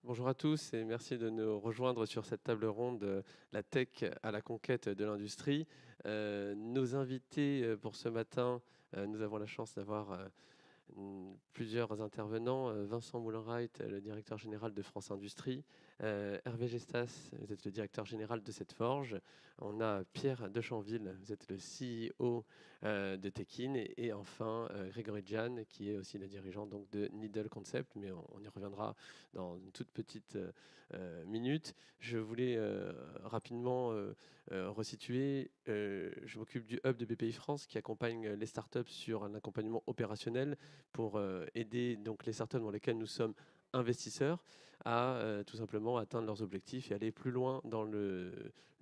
Bonjour à tous et merci de nous rejoindre sur cette table ronde, la tech à la conquête de l'industrie. Nos invités pour ce matin, nous avons la chance d'avoir plusieurs intervenants. Vincent Moulenreit, le directeur général de France Industrie. Hervé Gestas, vous êtes le directeur général de cette forge. On a Pierre Dechanville, vous êtes le CEO de Tekin. Et enfin, Grégory Jeanne, qui est aussi le dirigeant donc, de Needle Concept, mais on y reviendra dans une toute petite minute. Je voulais rapidement resituer. Je m'occupe du hub de BPI France qui accompagne les startups sur un accompagnement opérationnel pour aider donc les startups dans lesquelles nous sommes investisseurs à tout simplement atteindre leurs objectifs et aller plus loin dans le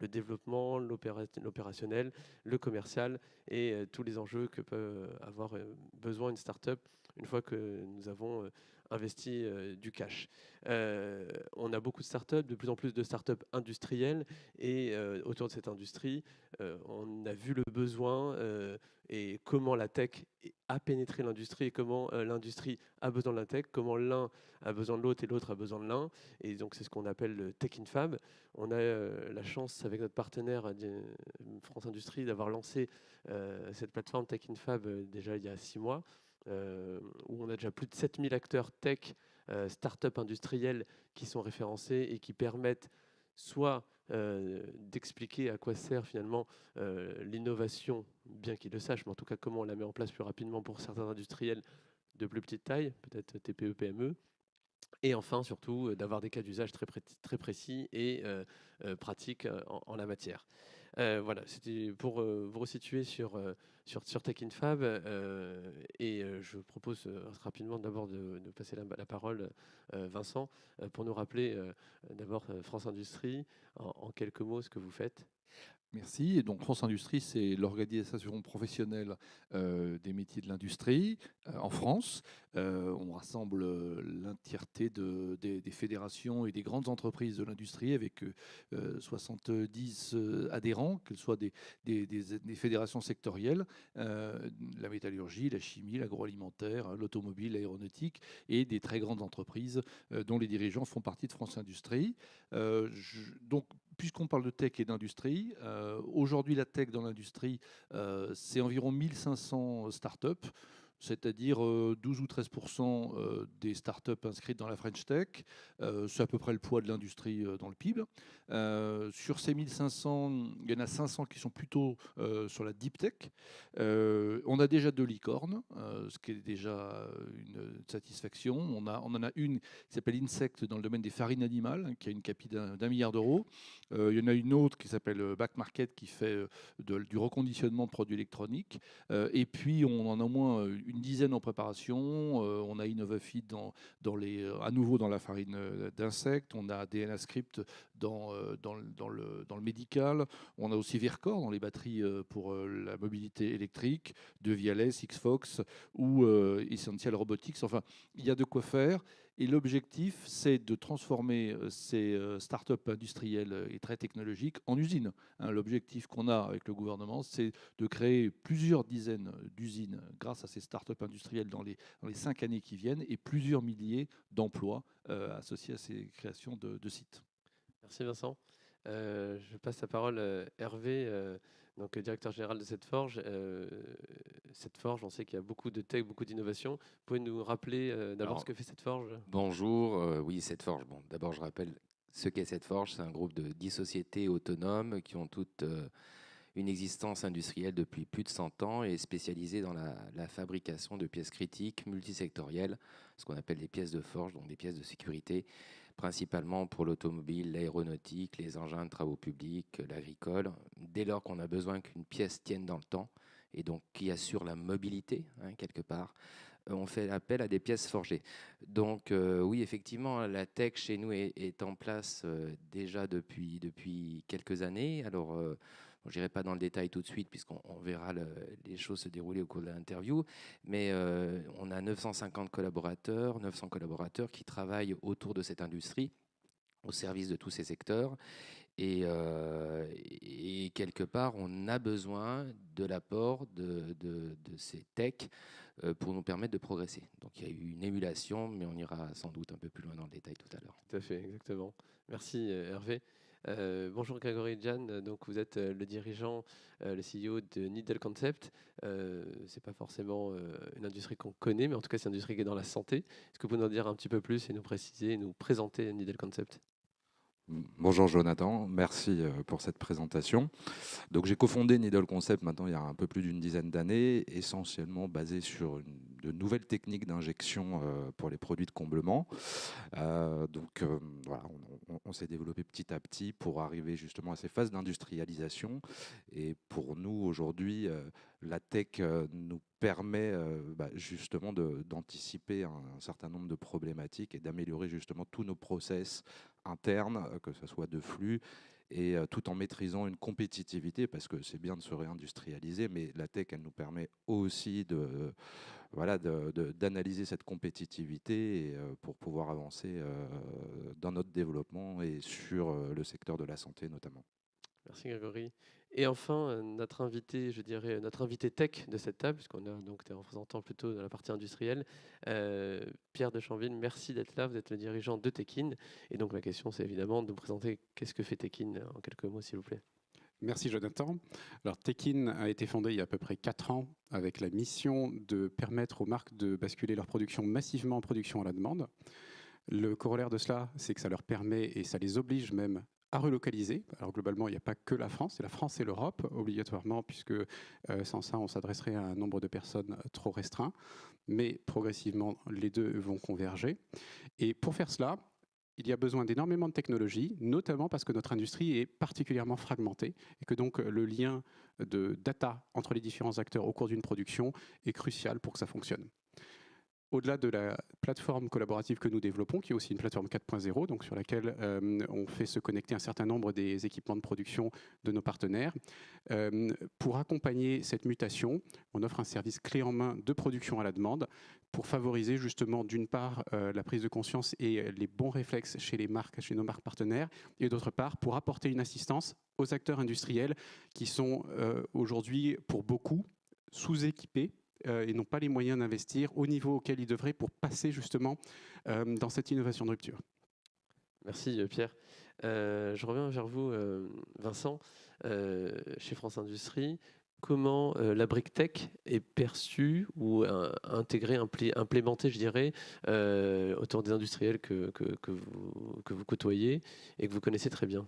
développement, l'opérationnel, le commercial et tous les enjeux que peut avoir besoin une startup une fois que nous avons investi du cash. On a beaucoup de startups, de plus en plus de startups industrielles et autour de cette industrie, on a vu le besoin et comment la tech a pénétré l'industrie et comment l'industrie a besoin de la tech, comment l'un a besoin de l'autre et l'autre a besoin de l'un. Et donc, c'est ce qu'on appelle le Tech in Fab. On a la chance, avec notre partenaire France Industrie, d'avoir lancé cette plateforme Tech in Fab déjà il y a 6 mois, où on a déjà plus de 7000 acteurs tech, start-up industriels qui sont référencés et qui permettent soit d'expliquer à quoi sert finalement l'innovation, bien qu'ils le sachent, mais en tout cas comment on la met en place plus rapidement pour certains industriels de plus petite taille, peut-être TPE, PME, et enfin, surtout, d'avoir des cas d'usage très précis et pratiques en la matière. Voilà, c'était pour vous resituer sur Tech in Fab. Et je propose rapidement d'abord de passer la parole, Vincent, pour nous rappeler d'abord France Industrie, en quelques mots, ce que vous faites. Merci. Et donc France Industrie, c'est l'organisation professionnelle des métiers de l'industrie en France. On rassemble l'entièreté des fédérations et des grandes entreprises de l'industrie avec 70 adhérents, que ce soit des fédérations sectorielles, la métallurgie, la chimie, l'agroalimentaire, l'automobile, l'aéronautique et des très grandes entreprises dont les dirigeants font partie de France Industrie. Donc, puisqu'on parle de tech et d'industrie, aujourd'hui la tech dans l'industrie, c'est environ 1500 startups, c'est-à-dire 12 ou 13% des startups inscrites dans la French Tech. C'est à peu près le poids de l'industrie dans le PIB. Sur ces 1500, il y en a 500 qui sont plutôt sur la deep tech. On a déjà 2 licornes, ce qui est déjà une satisfaction. On en a une qui s'appelle Insect dans le domaine des farines animales, qui a une capi d'1 milliard d'euros. Il y en a une autre qui s'appelle Back Market qui fait du reconditionnement de produits électroniques. Et puis on en a au moins une dizaine en préparation. On a InnovaFeed à nouveau dans la farine d'insectes. On a DNA Script dans le médical. On a aussi Vercor dans les batteries pour la mobilité électrique, de Viales, Xfox ou Essential Robotics. Enfin, il y a de quoi faire. Et l'objectif, c'est de transformer ces startups industrielles et très technologiques en usines. Hein, l'objectif qu'on a avec le gouvernement, c'est de créer plusieurs dizaines d'usines grâce à ces startups industrielles dans les 5 années qui viennent et plusieurs milliers d'emplois associés à ces créations de sites. Merci Vincent. Je passe la parole à Hervé, donc directeur général de cette forge. Cette forge, on sait qu'il y a beaucoup de tech, beaucoup d'innovation. Vous pouvez nous rappeler d'abord ce Alors, que fait cette forge? bonjour. Oui, cette forge. Bon, d'abord, je rappelle ce qu'est cette forge. C'est un groupe de 10 sociétés autonomes qui ont toutes une existence industrielle depuis plus de 100 ans et spécialisées dans la fabrication de pièces critiques multisectorielles, ce qu'on appelle les pièces de forge, donc des pièces de sécurité, principalement pour l'automobile, l'aéronautique, les engins de travaux publics, l'agricole. Dès lors qu'on a besoin qu'une pièce tienne dans le temps et donc qui assure la mobilité, hein, quelque part, on fait appel à des pièces forgées. Donc oui, effectivement, la tech chez nous est en place déjà depuis quelques années. Alors, je n'irai pas dans le détail tout de suite puisqu'on verra les choses se dérouler au cours de l'interview, mais on a 900 collaborateurs qui travaillent autour de cette industrie au service de tous ces secteurs. Et quelque part, on a besoin de l'apport de ces techs pour nous permettre de progresser. Donc il y a eu une émulation, mais on ira sans doute un peu plus loin dans le détail tout à l'heure. Tout à fait, exactement. Merci Hervé. Bonjour Grégory Jan, donc vous êtes le dirigeant, le CEO de Needle Concept. C'est pas forcément une industrie qu'on connaît, mais en tout cas c'est une industrie qui est dans la santé. Est-ce que vous pouvez nous en dire un petit peu plus et nous préciser, nous présenter Needle Concept? Bonjour Jonathan, merci pour cette présentation. Donc j'ai cofondé Needle Concept maintenant il y a un peu plus d'une dizaine d'années, essentiellement basé sur de nouvelles techniques d'injection pour les produits de comblement. Voilà, on s'est développé petit à petit pour arriver justement à ces phases d'industrialisation. Et pour nous aujourd'hui, la tech nous permet justement d'anticiper un certain nombre de problématiques et d'améliorer justement tous nos process internes, que ce soit de flux, et tout en maîtrisant une compétitivité, parce que c'est bien de se réindustrialiser, mais la tech, elle nous permet aussi d'analyser cette compétitivité et, pour pouvoir avancer dans notre développement et sur le secteur de la santé notamment. Merci Grégory. Et enfin, notre invité, je dirais, notre invité tech de cette table, puisqu'on a donc des représentants plutôt de la partie industrielle, Pierre de Chanville, merci d'être là, vous êtes le dirigeant de Tekin. Et donc ma question, c'est évidemment de nous présenter qu'est-ce que fait Tekin en quelques mots, s'il vous plaît. Merci Jonathan. Alors Tekin a été fondé il y a à peu près 4 ans avec la mission de permettre aux marques de basculer leur production massivement en production à la demande. Le corollaire de cela, c'est que ça leur permet et ça les oblige même à relocaliser. Alors globalement, il n'y a pas que la France, c'est la France et l'Europe obligatoirement, puisque sans ça, on s'adresserait à un nombre de personnes trop restreint. Mais progressivement, les deux vont converger. Et pour faire cela, il y a besoin d'énormément de technologies, notamment parce que notre industrie est particulièrement fragmentée et que donc le lien de data entre les différents acteurs au cours d'une production est crucial pour que ça fonctionne. Au-delà de la plateforme collaborative que nous développons, qui est aussi une plateforme 4.0, donc sur laquelle on fait se connecter un certain nombre des équipements de production de nos partenaires, pour accompagner cette mutation, on offre un service clé en main de production à la demande pour favoriser justement d'une part la prise de conscience et les bons réflexes chez les marques, chez nos marques partenaires, et d'autre part pour apporter une assistance aux acteurs industriels qui sont aujourd'hui pour beaucoup sous-équipés et n'ont pas les moyens d'investir au niveau auquel ils devraient pour passer justement dans cette innovation de rupture. Merci Pierre. Je reviens vers vous, Vincent, chez France Industrie. Comment la brique tech est perçue ou intégrée, implémentée, je dirais, autour des industriels que vous côtoyez et que vous connaissez très bien?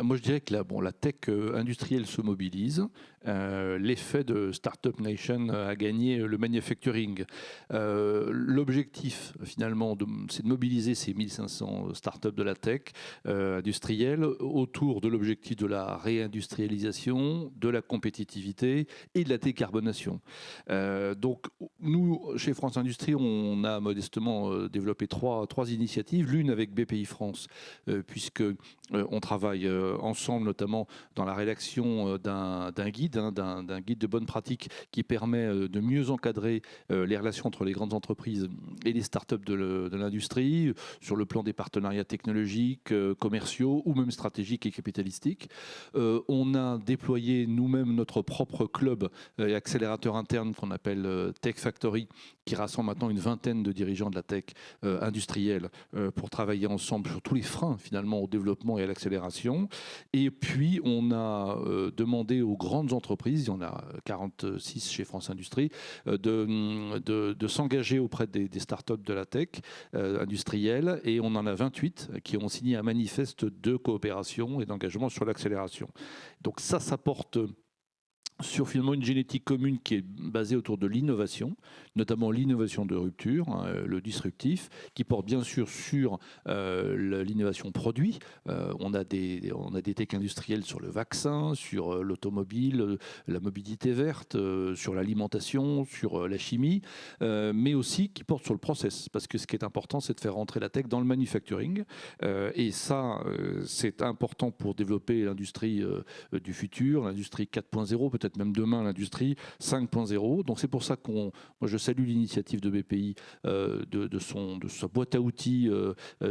Moi, je dirais que la tech industrielle se mobilise. L'effet de Startup Nation a gagné le manufacturing. L'objectif, finalement, c'est de mobiliser ces 1500 startups de la tech industrielle autour de l'objectif de la réindustrialisation, de la compétitivité et de la décarbonation. Donc, nous, chez France Industrie, on a modestement développé trois initiatives. L'une avec BPI France, puisque on travaille ensemble, notamment dans la rédaction d'un guide de bonne pratique qui permet de mieux encadrer les relations entre les grandes entreprises et les startups de l'industrie, sur le plan des partenariats technologiques, commerciaux ou même stratégiques et capitalistiques. On a déployé nous-mêmes notre propre club et accélérateur interne qu'on appelle Tech Factory, qui rassemble maintenant une vingtaine de dirigeants de la tech industrielle pour travailler ensemble sur tous les freins finalement au développement et à l'accélération. Et puis on a demandé aux grandes entreprises, il y en a 46 chez France Industrie, de s'engager auprès des startups de la tech industrielle, et on en a 28 qui ont signé un manifeste de coopération et d'engagement sur l'accélération. Donc ça porte sur finalement une génétique commune qui est basée autour de l'innovation, notamment l'innovation de rupture, le disruptif, qui porte bien sûr sur l'innovation produit. On a des techs industriels sur le vaccin, sur l'automobile, la mobilité verte, sur l'alimentation, sur la chimie, mais aussi qui porte sur le process, parce que ce qui est important, c'est de faire rentrer la tech dans le manufacturing, et ça, c'est important pour développer l'industrie du futur, l'industrie 4.0, peut-être peut-être même demain l'industrie 5.0. Donc c'est pour ça moi je salue l'initiative de BPI de sa boîte à outils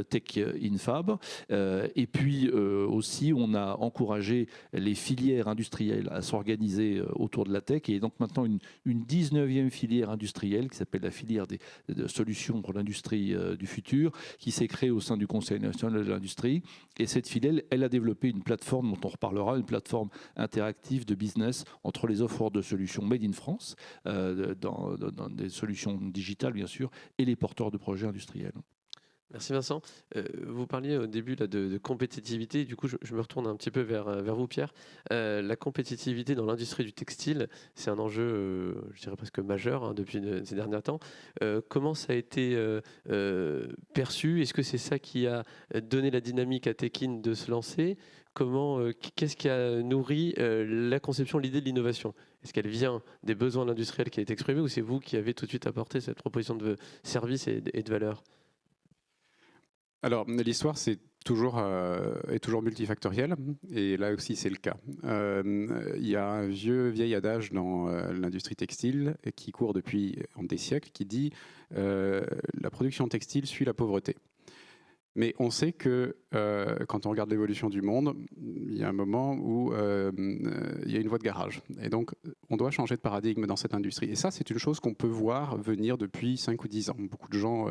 Tech Infab. Et puis aussi on a encouragé les filières industrielles à s'organiser autour de la tech. Et donc maintenant une 19e filière industrielle qui s'appelle la filière des solutions pour l'industrie du futur, qui s'est créée au sein du Conseil national de l'industrie. Et cette filière, elle a développé une plateforme dont on reparlera, une plateforme interactive de business entre les offreurs de solutions made in France, dans des solutions digitales bien sûr, et les porteurs de projets industriels. Merci Vincent. Vous parliez au début là, de compétitivité. Du coup, je me retourne un petit peu vers vous, Pierre. La compétitivité dans l'industrie du textile, c'est un enjeu, je dirais presque majeur hein, depuis ces derniers temps. Comment ça a été perçu? Est-ce que c'est ça qui a donné la dynamique à Tekin de se lancer? Qu'est-ce qui a nourri la conception, l'idée de l'innovation? Est-ce qu'elle vient des besoins de l'industriel qui a été exprimé, ou c'est vous qui avez tout de suite apporté cette proposition de service et de valeur? Alors, l'histoire, est toujours multifactorielle, et là aussi, c'est le cas. Il y a un vieil adage dans l'industrie textile qui court depuis des siècles, qui dit la production textile suit la pauvreté. Mais on sait que quand on regarde l'évolution du monde, il y a un moment où il y a une voie de garage. Et donc, on doit changer de paradigme dans cette industrie. Et ça, c'est une chose qu'on peut voir venir depuis 5 ou 10 ans. Beaucoup de gens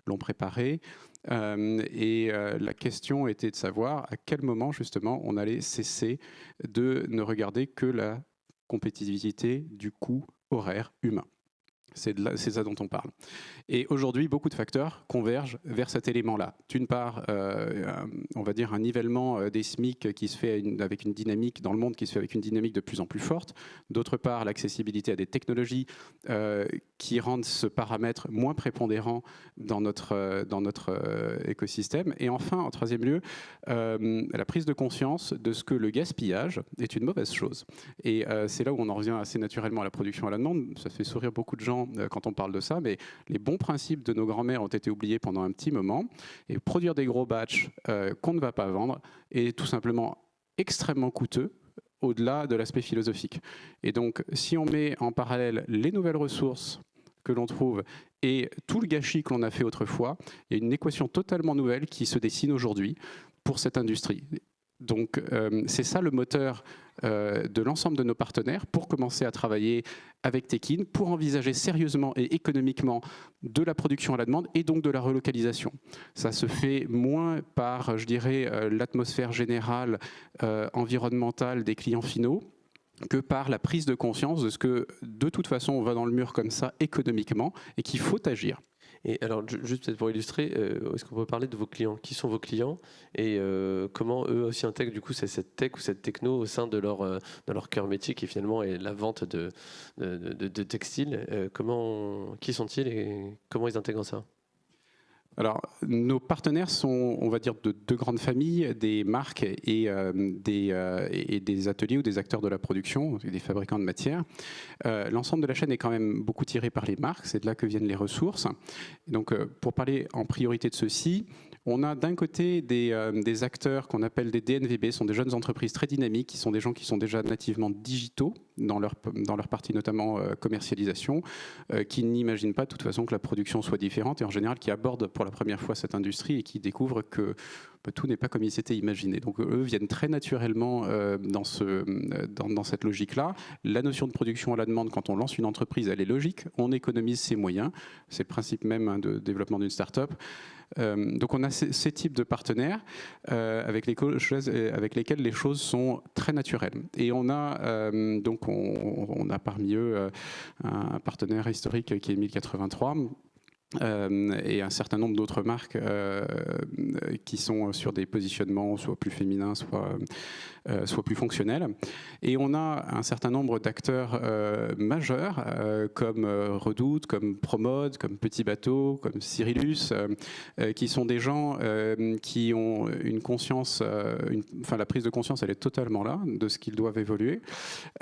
l'ont préparé. La question était de savoir à quel moment, justement, on allait cesser de ne regarder que la compétitivité du coût horaire humain. C'est ça dont on parle. Et aujourd'hui, beaucoup de facteurs convergent vers cet élément-là. D'une part, on va dire un nivellement des SMIC qui se fait avec une dynamique dans le monde qui se fait avec une dynamique de plus en plus forte. D'autre part, l'accessibilité à des technologies qui rendent ce paramètre moins prépondérant dans notre écosystème. Et enfin, en troisième lieu, la prise de conscience de ce que le gaspillage est une mauvaise chose. Et c'est là où on en revient assez naturellement à la production à la demande. Ça fait sourire beaucoup de gens quand on parle de ça, mais les bons principes de nos grands-mères ont été oubliés pendant un petit moment. Et produire des gros batchs qu'on ne va pas vendre est tout simplement extrêmement coûteux, au-delà de l'aspect philosophique. Et donc, si on met en parallèle les nouvelles ressources que l'on trouve et tout le gâchis que l'on a fait autrefois, il y a une équation totalement nouvelle qui se dessine aujourd'hui pour cette industrie. Donc, c'est ça le moteur de l'ensemble de nos partenaires pour commencer à travailler avec Tekin, pour envisager sérieusement et économiquement de la production à la demande et donc de la relocalisation. Ça se fait moins par, je dirais, l'atmosphère générale environnementale des clients finaux que par la prise de conscience de ce que, de toute façon, on va dans le mur comme ça économiquement et qu'il faut agir. Et alors, juste peut-être pour illustrer, est-ce qu'on peut parler de vos clients? Qui sont vos clients et comment eux aussi intègrent du coup cette tech ou cette techno au sein de leur cœur métier qui finalement est la vente de textiles? Qui sont-ils et comment ils intègrent ça? Alors, nos partenaires sont, on va dire, de deux grandes familles, des marques et des ateliers ou des acteurs de la production, des fabricants de matières. L'ensemble de la chaîne est quand même beaucoup tiré par les marques, c'est de là que viennent les ressources. Donc, pour parler en priorité de ceci, on a d'un côté des acteurs qu'on appelle des DNVB, ce sont des jeunes entreprises très dynamiques, qui sont des gens qui sont déjà nativement digitaux dans leur partie notamment commercialisation, qui n'imaginent pas de toute façon que la production soit différente et en général qui abordent pour la première fois cette industrie et qui découvrent que tout n'est pas comme il s'était imaginé. Donc eux viennent très naturellement dans cette logique-là. La notion de production à la demande, quand on lance une entreprise, elle est logique. On économise ses moyens. C'est le principe même de développement d'une start-up. Donc on a ces types de partenaires avec lesquels les choses sont très naturelles. Et on a donc on a parmi eux un partenaire historique qui est 1083. Et un certain nombre d'autres marques qui sont sur des positionnements soit plus féminins, soit plus fonctionnels. Et on a un certain nombre d'acteurs majeurs comme Redoute, comme Promode, comme Petit Bateau, comme Cyrillus, qui sont des gens qui ont une conscience, enfin la prise de conscience, elle est totalement là de ce qu'ils doivent évoluer.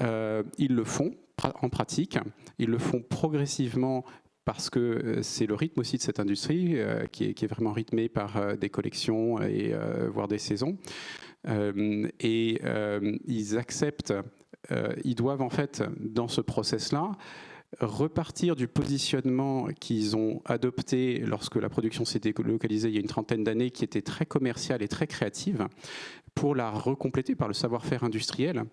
Ils le font en pratique, ils le font progressivement parce que c'est le rythme aussi de cette industrie qui est vraiment rythmé par des collections et voire des saisons. Ils acceptent ils doivent en fait, dans ce process-là, repartir du positionnement qu'ils ont adopté lorsque la production s'est délocalisée il y a une trentaine d'années, qui était très commerciale et très créative, pour la recompléter par le savoir-faire industriel,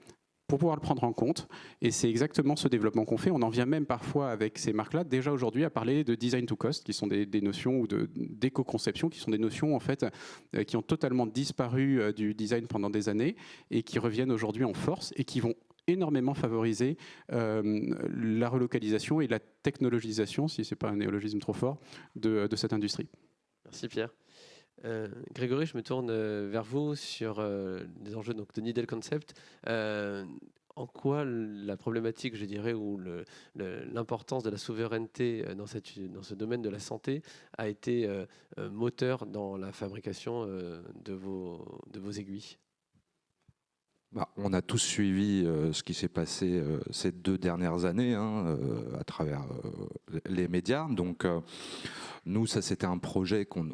pour pouvoir le prendre en compte. Et c'est exactement ce développement qu'on fait. On en vient même parfois avec ces marques-là, déjà aujourd'hui, à parler de design to cost, qui sont des notions, ou d'éco-conception, qui sont des notions en fait, qui ont totalement disparu du design pendant des années et qui reviennent aujourd'hui en force et qui vont énormément favoriser la relocalisation et la technologisation, si ce n'est pas un néologisme trop fort, de cette industrie. Merci Pierre. Grégory, je me tourne vers vous sur les enjeux donc, de Needle Concept. En quoi la problématique, je dirais, ou l'importance de la souveraineté dans ce domaine de la santé a été moteur dans la fabrication de vos aiguilles? On a tous suivi ce qui s'est passé ces 2 dernières années à travers les médias. Donc, nous, ça c'était un projet qu'on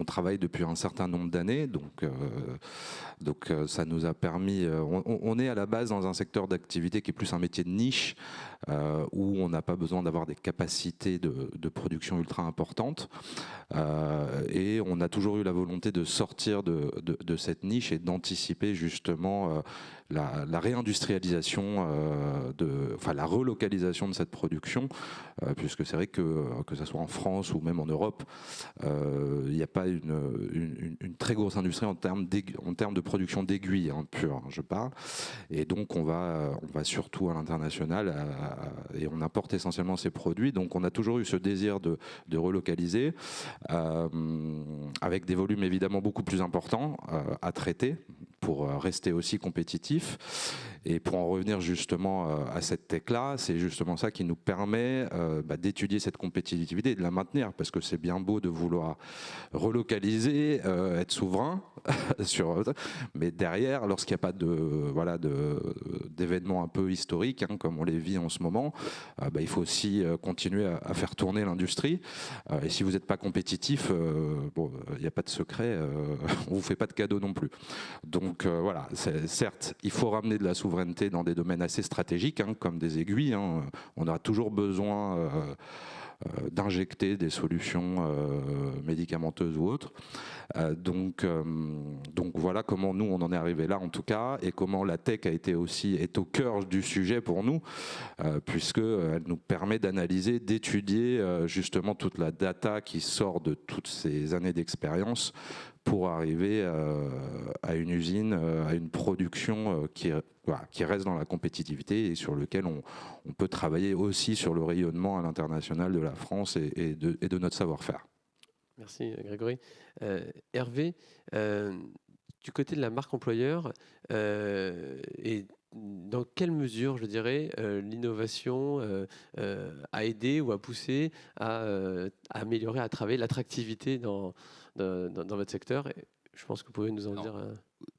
travaille depuis un certain nombre d'années. Donc, ça nous a permis. On est à la base dans un secteur d'activité qui est plus un métier de niche, où on n'a pas besoin d'avoir des capacités de production ultra importantes. Et on a toujours eu la volonté de sortir de cette niche et d'anticiper justement la réindustrialisation, la relocalisation de cette production, puisque c'est vrai que ce soit en France ou même en Europe, il n'y a pas une très grosse industrie en termes de production d'aiguilles pure, je parle. Et donc on va surtout à l'international et on importe essentiellement ces produits. Donc on a toujours eu ce désir de relocaliser, avec des volumes évidemment beaucoup plus importants à traiter pour rester aussi compétitif. Et pour en revenir justement à cette tech-là, c'est justement ça qui nous permet d'étudier cette compétitivité et de la maintenir, parce que c'est bien beau de vouloir relocaliser, être souverain, mais derrière, lorsqu'il n'y a pas d'événements un peu historiques, comme on les vit en ce moment, il faut aussi continuer à faire tourner l'industrie. Et si vous n'êtes pas compétitif, il n'y a pas de secret, on ne vous fait pas de cadeau non plus. Donc voilà, certes, il faut ramener de la souveraineté dans des domaines assez stratégiques, comme des aiguilles. On aura toujours besoin d'injecter des solutions médicamenteuses ou autres. Donc voilà comment nous on en est arrivé là en tout cas, et comment la tech est au cœur du sujet pour nous, puisqu'elle nous permet d'analyser, d'étudier justement toute la data qui sort de toutes ces années d'expérience pour arriver à une usine, à une production qui reste dans la compétitivité et sur lequel on peut travailler aussi sur le rayonnement à l'international de la France et de notre savoir-faire. Merci Grégory. Hervé, du côté de la marque employeur, et dans quelle mesure, je dirais, l'innovation a aidé ou a poussé à améliorer, à travailler l'attractivité dans votre secteur? Et je pense que vous pouvez nous en dire.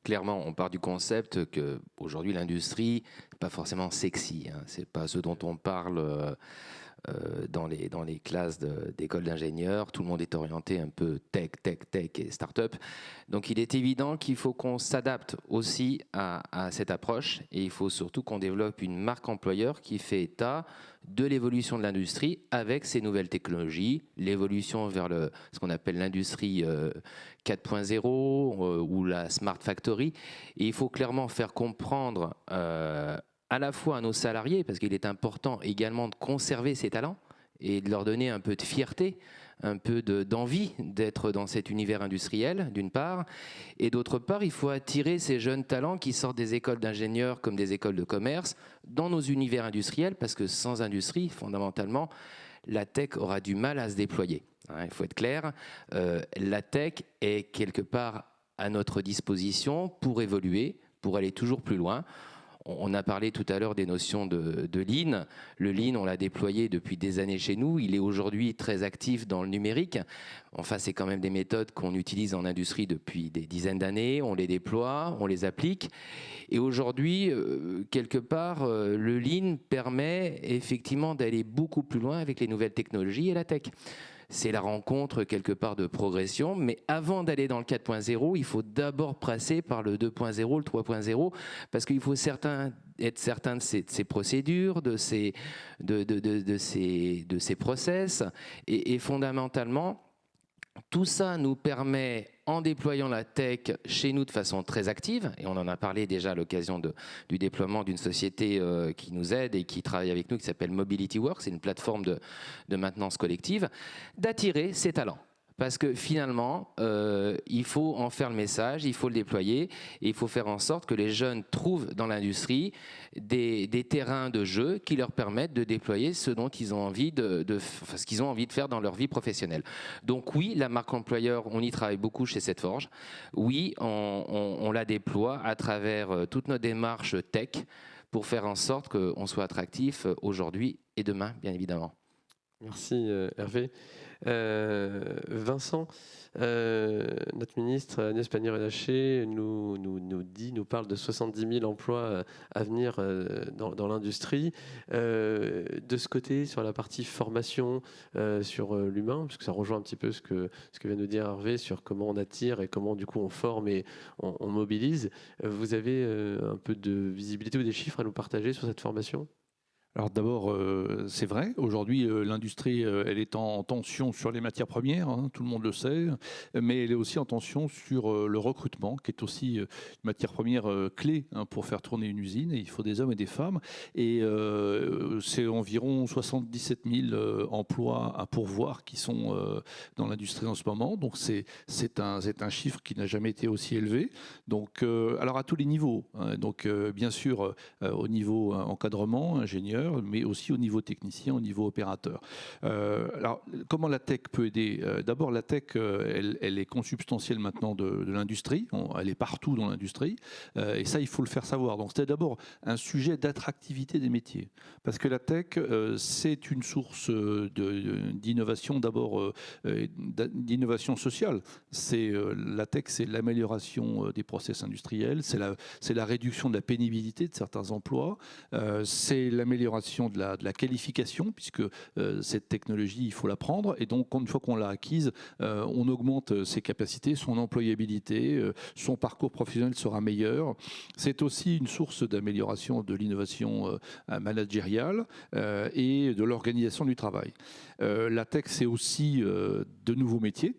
Clairement, on part du concept que aujourd'hui l'industrie n'est pas forcément sexy. C'est pas ce dont on parle dans les classes d'école d'ingénieurs. Tout le monde est orienté un peu tech et start-up. Donc il est évident qu'il faut qu'on s'adapte aussi à cette approche, et il faut surtout qu'on développe une marque employeur qui fait état de l'évolution de l'industrie avec ces nouvelles technologies, l'évolution vers ce qu'on appelle l'industrie 4.0 ou la Smart Factory. Et il faut clairement faire comprendre à la fois à nos salariés, parce qu'il est important également de conserver ces talents et de leur donner un peu de fierté, un peu d'envie d'être dans cet univers industriel, d'une part. Et d'autre part, il faut attirer ces jeunes talents qui sortent des écoles d'ingénieurs comme des écoles de commerce dans nos univers industriels, parce que sans industrie, fondamentalement, la tech aura du mal à se déployer. Il faut être clair, la tech est quelque part à notre disposition pour évoluer, pour aller toujours plus loin. On a parlé tout à l'heure des notions de Lean. Le Lean, on l'a déployé depuis des années chez nous. Il est aujourd'hui très actif dans le numérique. Enfin, c'est quand même des méthodes qu'on utilise en industrie depuis des dizaines d'années. On les déploie, on les applique. Et aujourd'hui, quelque part, le Lean permet effectivement d'aller beaucoup plus loin avec les nouvelles technologies et la tech. c'est la rencontre quelque part de progression. Mais avant d'aller dans le 4.0, il faut d'abord passer par le 2.0, le 3.0, parce qu'il faut être certain de ces procédures, de ces process, et fondamentalement, tout ça nous permet, en déployant la tech chez nous de façon très active, et on en a parlé déjà à l'occasion du déploiement d'une société qui nous aide et qui travaille avec nous, qui s'appelle Mobility Works, c'est une plateforme de maintenance collective, d'attirer ces talents. Parce que finalement, il faut en faire le message, il faut le déployer, et il faut faire en sorte que les jeunes trouvent dans l'industrie des terrains de jeu qui leur permettent de déployer ce dont ils ont envie ce qu'ils ont envie de faire dans leur vie professionnelle. Donc oui, la marque employeur, on y travaille beaucoup chez Setforge. Oui, on la déploie à travers toute notre démarche tech pour faire en sorte qu'on soit attractif aujourd'hui et demain, bien évidemment. Merci Hervé. Vincent, notre ministre Agnès Pannier-Runacher nous parle de 70 000 emplois à venir dans l'industrie. De ce côté, sur la partie formation, sur l'humain, parce que ça rejoint un petit peu ce que vient de dire Hervé sur comment on attire et comment du coup on forme et on mobilise. Vous avez un peu de visibilité ou des chiffres à nous partager sur cette formation ? Alors d'abord, c'est vrai, aujourd'hui l'industrie elle est en tension sur les matières premières, hein, tout le monde le sait, mais elle est aussi en tension sur le recrutement, qui est aussi une matière première clé hein, pour faire tourner une usine, et il faut des hommes et des femmes, et c'est environ 77 000 emplois à pourvoir qui sont dans l'industrie en ce moment, donc c'est un chiffre qui n'a jamais été aussi élevé, donc alors à tous les niveaux, hein, donc bien sûr au niveau encadrement, ingénieur, mais aussi au niveau technicien, au niveau opérateur. Alors, comment la tech peut aider ? D'abord, la tech, elle est consubstantielle maintenant de l'industrie. Elle est partout dans l'industrie. Et ça, il faut le faire savoir. Donc, c'est d'abord un sujet d'attractivité des métiers. Parce que la tech, c'est une source d'innovation, d'abord d'innovation sociale. La tech, c'est l'amélioration des process industriels, c'est la réduction de la pénibilité de certains emplois, c'est l'amélioration de la qualification, puisque cette technologie, il faut l'apprendre. Et donc, une fois qu'on l'a acquise, on augmente ses capacités, son employabilité, son parcours professionnel sera meilleur. C'est aussi une source d'amélioration de l'innovation managériale et de l'organisation du travail. La tech, c'est aussi de nouveaux métiers,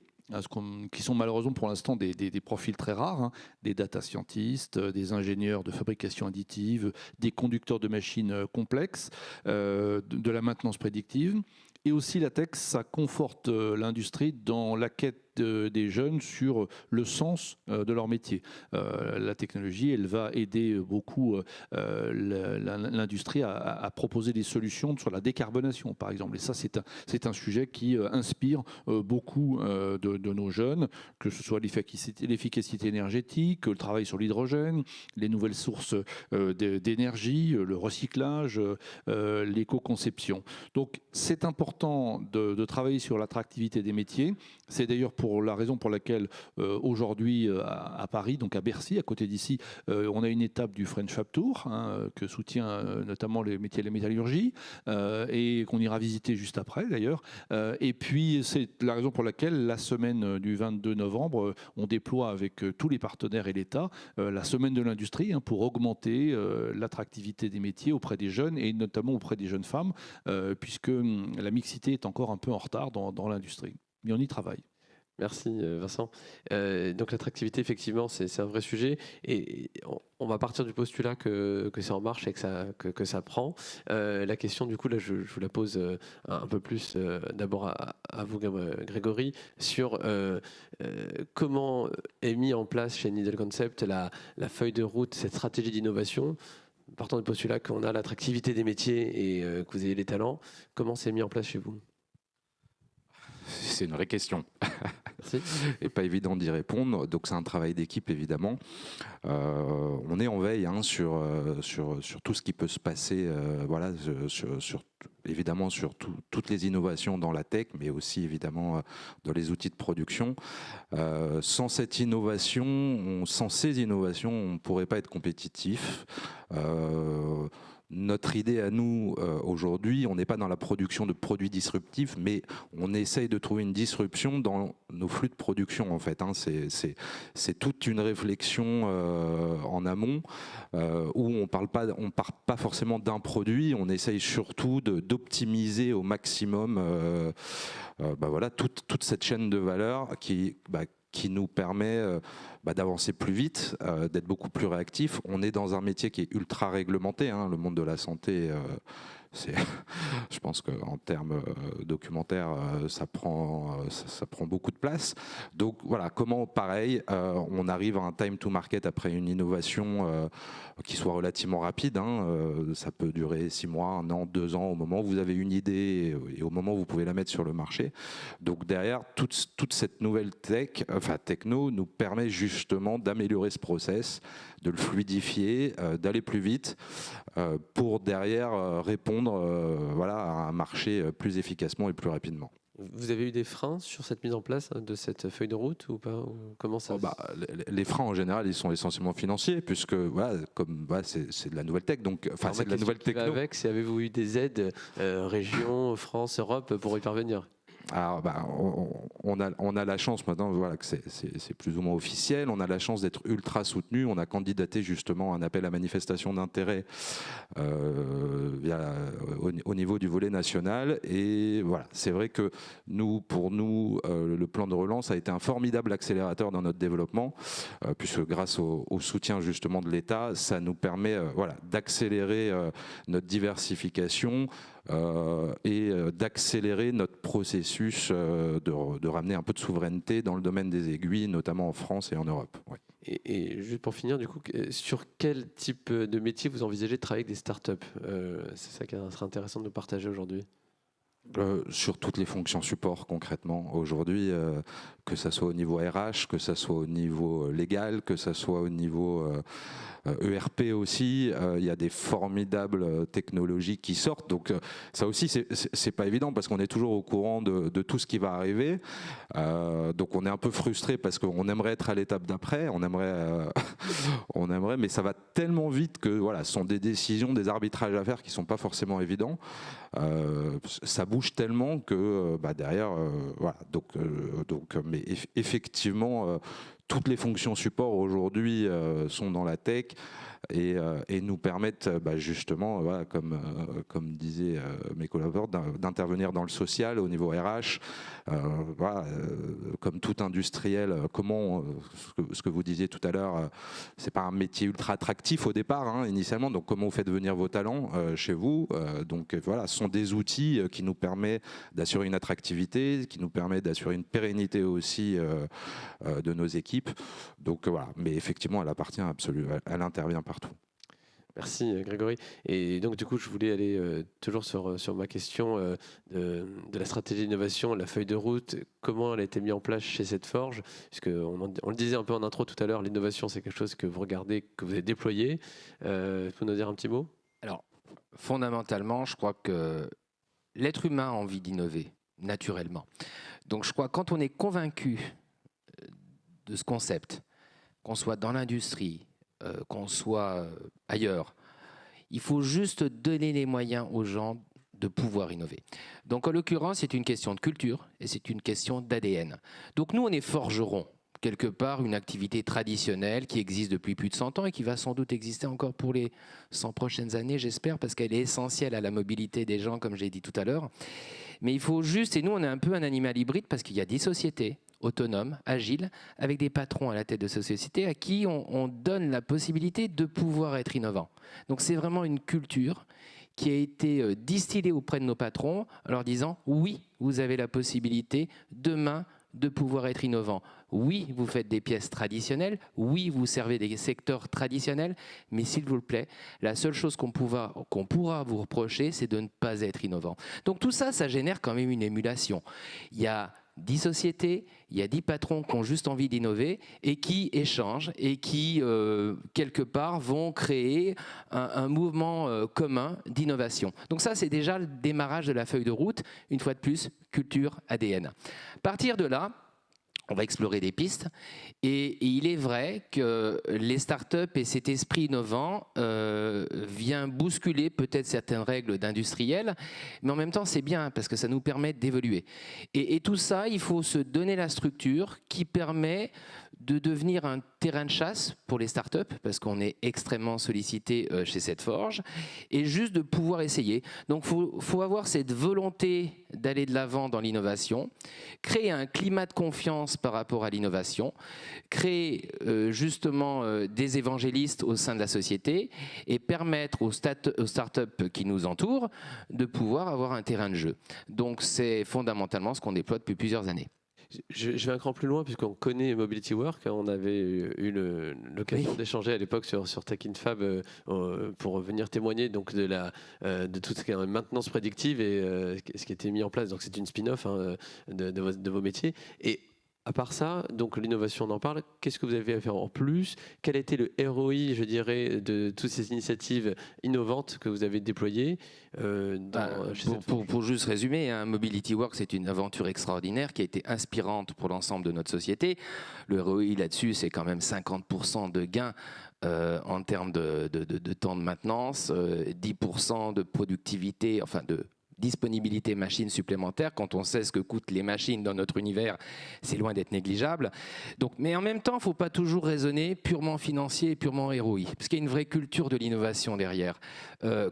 qui sont malheureusement pour l'instant des profils très rares, hein, des data scientists, des ingénieurs de fabrication additive, des conducteurs de machines complexes, de la maintenance prédictive. Et aussi la tech, ça conforte l'industrie dans la quête des jeunes sur le sens de leur métier. La technologie, elle va aider beaucoup l'industrie à proposer des solutions sur la décarbonation, par exemple. Et ça, c'est un sujet qui inspire beaucoup de nos jeunes, que ce soit l'efficacité énergétique, le travail sur l'hydrogène, les nouvelles sources d'énergie, le recyclage, l'éco-conception. Donc, c'est important de travailler sur l'attractivité des métiers. C'est d'ailleurs pour la raison pour laquelle aujourd'hui à Paris, donc à Bercy, à côté d'ici, on a une étape du French Fab Tour hein, que soutient notamment les métiers de la métallurgie et qu'on ira visiter juste après d'ailleurs. Et puis c'est la raison pour laquelle la semaine du 22 novembre, on déploie avec tous les partenaires et l'État la semaine de l'industrie hein, pour augmenter l'attractivité des métiers auprès des jeunes et notamment auprès des jeunes femmes puisque la mixité est encore un peu en retard dans l'industrie. Mais on y travaille. Merci Vincent. Donc l'attractivité, effectivement, c'est un vrai sujet. Et on va partir du postulat que c'est en marche et que ça prend. La question, du coup, là, je vous la pose un peu plus d'abord à vous, Grégory, sur comment est mis en place chez Needle Concept la feuille de route, cette stratégie d'innovation. Partant du postulat qu'on a l'attractivité des métiers et que vous ayez les talents, comment c'est mis en place chez vous ? C'est une vraie question. Merci. Et pas évident d'y répondre. Donc c'est un travail d'équipe évidemment. On est en veille hein, sur tout ce qui peut se passer, voilà, évidemment sur toutes les innovations dans la tech, mais aussi évidemment dans les outils de production. Sans ces innovations, on ne pourrait pas être compétitif. notre idée à nous, aujourd'hui, on n'est pas dans la production de produits disruptifs, mais on essaye de trouver une disruption dans nos flux de production, en fait. Hein. C'est toute une réflexion en amont où on part pas forcément d'un produit, on essaye surtout d'optimiser au maximum voilà, toute cette chaîne de valeur qui nous permet d'avancer plus vite, d'être beaucoup plus réactif. On est dans un métier qui est ultra réglementé, hein, le monde de la santé. Je pense qu'en termes documentaires, ça prend beaucoup de place. Donc voilà, comment pareil, on arrive à un time to market après une innovation qui soit relativement rapide. Hein, ça peut durer 6 mois, 1 an, 2 ans, au moment où vous avez une idée et au moment où vous pouvez la mettre sur le marché. Donc derrière, toute cette nouvelle techno nous permet justement d'améliorer ce process, de le fluidifier, d'aller plus vite pour derrière répondre voilà, à un marché plus efficacement et plus rapidement. Vous avez eu des freins sur cette mise en place de cette feuille de route ou pas? Comment ça les freins en général, ils sont essentiellement financiers, puisque voilà, c'est de la nouvelle tech, donc enfin c'est de la nouvelle techno. Avec, avez-vous eu des aides région, France, Europe pour y parvenir? Alors, on a la chance maintenant, voilà, que c'est plus ou moins officiel. On a la chance d'être ultra soutenu. On a candidaté justement un appel à manifestation d'intérêt au niveau du volet national. Et voilà, c'est vrai que pour nous, le plan de relance a été un formidable accélérateur dans notre développement, puisque grâce au soutien justement de l'État, ça nous permet voilà, d'accélérer notre diversification. Et d'accélérer notre processus de ramener un peu de souveraineté dans le domaine des aiguilles, notamment en France et en Europe. Ouais. Et juste pour finir, du coup, sur quel type de métier vous envisagez de travailler avec des startups? C'est ça qui serait intéressant de nous partager aujourd'hui. Sur toutes les fonctions support concrètement aujourd'hui, que ça soit au niveau RH, que ça soit au niveau légal, que ça soit au niveau ERP aussi, il y a des formidables technologies qui sortent, donc ça aussi c'est pas évident parce qu'on est toujours au courant de tout ce qui va arriver, donc on est un peu frustré parce qu'on aimerait être à l'étape d'après, on aimerait, mais ça va tellement vite que voilà, ce sont des décisions, des arbitrages à faire qui sont pas forcément évidents. Ça bouge tellement que derrière, voilà. Donc, mais effectivement, toutes les fonctions support aujourd'hui sont dans la tech et nous permettent justement, voilà, comme disaient mes collaborateurs, d'intervenir dans le social au niveau RH, voilà, comme tout industriel. Comment, ce que vous disiez tout à l'heure, c'est pas un métier ultra attractif au départ, hein, initialement. Donc comment vous faites venir vos talents chez vous? Donc voilà, ce sont des outils qui nous permettent d'assurer une attractivité, qui nous permettent d'assurer une pérennité aussi de nos équipes. Donc voilà, mais effectivement, elle appartient absolument, elle intervient partout. Merci Grégory. Et donc du coup, je voulais aller toujours sur ma question de la stratégie d'innovation, la feuille de route, comment elle a été mise en place chez Cette-Forge, puisque on le disait un peu en intro tout à l'heure, l'innovation c'est quelque chose que vous regardez, que vous avez déployé. Vous pouvez nous dire un petit mot? Alors, fondamentalement, je crois que l'être humain a envie d'innover, naturellement. Donc je crois que quand on est convaincu de ce concept, qu'on soit dans l'industrie, qu'on soit ailleurs, il faut juste donner les moyens aux gens de pouvoir innover. Donc en l'occurrence, c'est une question de culture et c'est une question d'ADN. Donc nous, on est forgerons, quelque part une activité traditionnelle qui existe depuis plus de 100 ans et qui va sans doute exister encore pour les 100 prochaines années, j'espère, parce qu'elle est essentielle à la mobilité des gens, comme j'ai dit tout à l'heure. Mais il faut juste, et nous on est un peu un animal hybride parce qu'il y a des sociétés autonomes, agiles, avec des patrons à la tête de ces sociétés à qui on donne la possibilité de pouvoir être innovant. Donc c'est vraiment une culture qui a été distillée auprès de nos patrons en leur disant oui, vous avez la possibilité demain de pouvoir être innovant. Oui, vous faites des pièces traditionnelles, oui, vous servez des secteurs traditionnels, mais s'il vous plaît, la seule chose qu'on pourra vous reprocher, c'est de ne pas être innovant. Donc tout ça, ça génère quand même une émulation. Il y a 10 sociétés, il y a 10 patrons qui ont juste envie d'innover et qui échangent et qui, quelque part, vont créer un mouvement commun d'innovation. Donc ça, c'est déjà le démarrage de la feuille de route. Une fois de plus, culture, ADN. À partir de là, On va explorer des pistes et il est vrai que les startups et cet esprit innovant vient bousculer peut-être certaines règles d'industriels, mais en même temps c'est bien parce que ça nous permet d'évoluer. Et tout ça, il faut se donner la structure qui permet de devenir un terrain de chasse pour les startups, parce qu'on est extrêmement sollicité chez Setforge, et juste de pouvoir essayer. Donc il faut avoir cette volonté d'aller de l'avant dans l'innovation, créer un climat de confiance par rapport à l'innovation, créer justement des évangélistes au sein de la société et permettre aux startups qui nous entourent de pouvoir avoir un terrain de jeu. Donc c'est fondamentalement ce qu'on déploie depuis plusieurs années. Je vais un cran plus loin puisqu'on connaît Mobility Work. On avait eu l'occasion d'échanger à l'époque sur Tech in Fab pour venir témoigner donc de toute cette maintenance prédictive et ce qui était mis en place. Donc c'est une spin-off de vos métiers. Et à part ça, donc l'innovation, on en parle. Qu'est-ce que vous avez à faire en plus? Quel a été le ROI, je dirais, de toutes ces initiatives innovantes que vous avez déployées pour juste résumer, hein, Mobility Work, c'est une aventure extraordinaire qui a été inspirante pour l'ensemble de notre société. Le ROI là-dessus, c'est quand même 50% de gains en termes de temps de maintenance, 10% de productivité, enfin de disponibilité machine supplémentaire. Quand on sait ce que coûtent les machines dans notre univers, c'est loin d'être négligeable. Donc, mais en même temps, il ne faut pas toujours raisonner purement financier et purement ROI, parce qu'il y a une vraie culture de l'innovation derrière.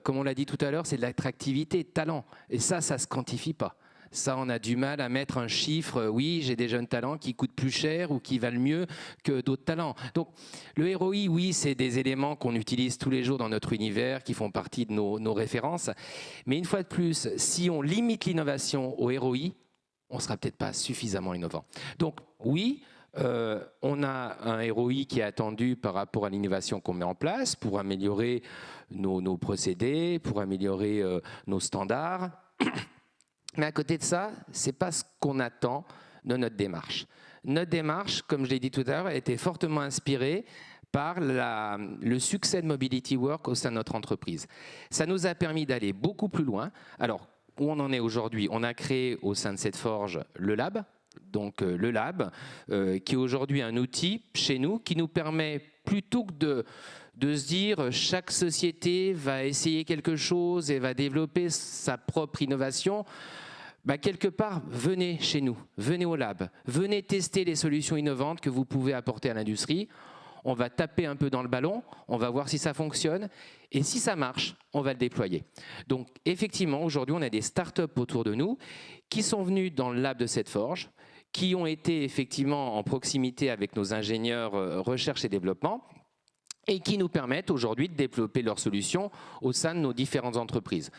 Comme on l'a dit tout à l'heure, c'est de l'attractivité, de talent. Et ça ne se quantifie pas. Ça, on a du mal à mettre un chiffre. Oui, j'ai des jeunes talents qui coûtent plus cher ou qui valent mieux que d'autres talents. Donc, le ROI, oui, c'est des éléments qu'on utilise tous les jours dans notre univers, qui font partie de nos références. Mais une fois de plus, si on limite l'innovation au ROI, on ne sera peut-être pas suffisamment innovant. Donc, oui, on a un ROI qui est attendu par rapport à l'innovation qu'on met en place pour améliorer nos procédés, pour améliorer nos standards. Mais à côté de ça, ce n'est pas ce qu'on attend de notre démarche. Notre démarche, comme je l'ai dit tout à l'heure, a été fortement inspirée par le succès de Mobility Work au sein de notre entreprise. Ça nous a permis d'aller beaucoup plus loin. Alors, où on en est aujourd'hui? On a créé au sein de Setforge le Lab, donc le Lab, qui est aujourd'hui un outil chez nous qui nous permet, plutôt que de se dire chaque société va essayer quelque chose et va développer sa propre innovation, quelque part, venez chez nous, venez au lab, venez tester les solutions innovantes que vous pouvez apporter à l'industrie. On va taper un peu dans le ballon, on va voir si ça fonctionne, et si ça marche, on va le déployer. Donc effectivement, aujourd'hui, on a des startups autour de nous qui sont venus dans le lab de Setforge, qui ont été effectivement en proximité avec nos ingénieurs recherche et développement, et qui nous permettent aujourd'hui de développer leurs solutions au sein de nos différentes entreprises.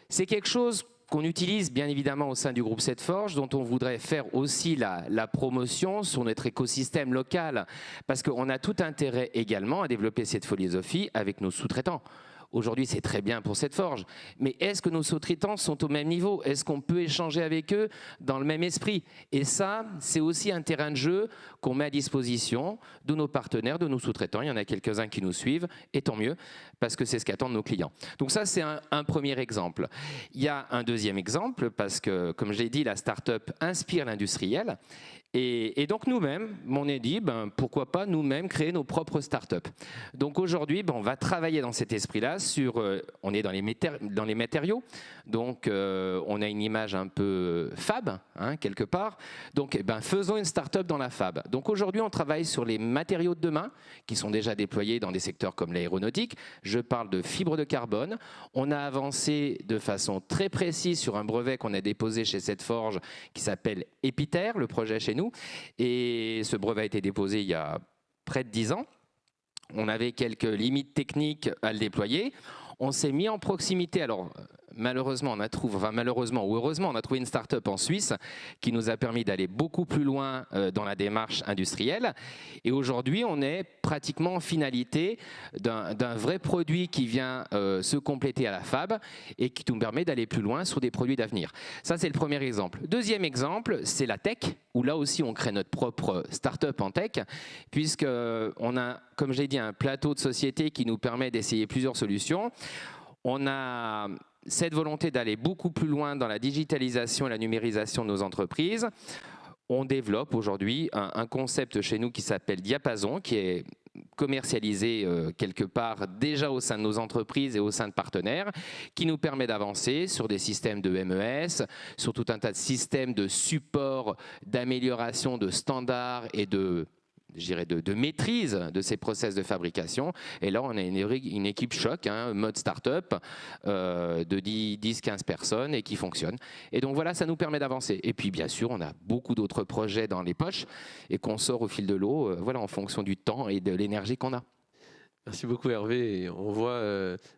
C'est quelque chose qu'on utilise bien évidemment au sein du groupe Setforge, dont on voudrait faire aussi la promotion sur notre écosystème local, parce qu'on a tout intérêt également à développer cette philosophie avec nos sous-traitants. Aujourd'hui, c'est très bien pour Setforge, mais est-ce que nos sous-traitants sont au même niveau? Est-ce qu'on peut échanger avec eux dans le même esprit? Et ça, c'est aussi un terrain de jeu qu'on met à disposition de nos partenaires, de nos sous-traitants. Il y en a quelques-uns qui nous suivent, et tant mieux, parce que c'est ce qu'attendent nos clients. Donc ça, c'est un premier exemple. Il y a un deuxième exemple, parce que, comme je l'ai dit, la start-up inspire l'industriel. Et donc nous-mêmes, on est dit, pourquoi pas nous-mêmes créer nos propres startups. Donc aujourd'hui, on va travailler dans cet esprit-là on est dans les matériaux, donc on a une image un peu fab, quelque part. Donc faisons une startup dans la fab. Donc aujourd'hui, on travaille sur les matériaux de demain, qui sont déjà déployés dans des secteurs comme l'aéronautique. Je parle de fibres de carbone. On a avancé de façon très précise sur un brevet qu'on a déposé chez Setforge, qui s'appelle Epiter, le projet chez nous. Et ce brevet a été déposé il y a près de 10 ans. On avait quelques limites techniques à le déployer. On s'est mis en proximité. Alors, malheureusement ou heureusement, on a trouvé une start-up en Suisse qui nous a permis d'aller beaucoup plus loin dans la démarche industrielle. Et aujourd'hui, on est pratiquement en finalité d'un vrai produit qui vient se compléter à la fab et qui nous permet d'aller plus loin sur des produits d'avenir. Ça, c'est le premier exemple. Deuxième exemple, c'est la tech, où là aussi, on crée notre propre start-up en tech, puisqu'on a, comme je l'ai dit, un plateau de société qui nous permet d'essayer plusieurs solutions. On a cette volonté d'aller beaucoup plus loin dans la digitalisation et la numérisation de nos entreprises. On développe aujourd'hui un concept chez nous qui s'appelle Diapason, qui est commercialisé quelque part déjà au sein de nos entreprises et au sein de partenaires, qui nous permet d'avancer sur des systèmes de MES, sur tout un tas de systèmes de support, d'amélioration de standards et de maîtrise de ces process de fabrication. Et là, on a une équipe choc, mode start-up, de 10-15 personnes et qui fonctionne. Et donc voilà, ça nous permet d'avancer. Et puis bien sûr, on a beaucoup d'autres projets dans les poches et qu'on sort au fil de l'eau, voilà, en fonction du temps et de l'énergie qu'on a. Merci beaucoup Hervé. Et on voit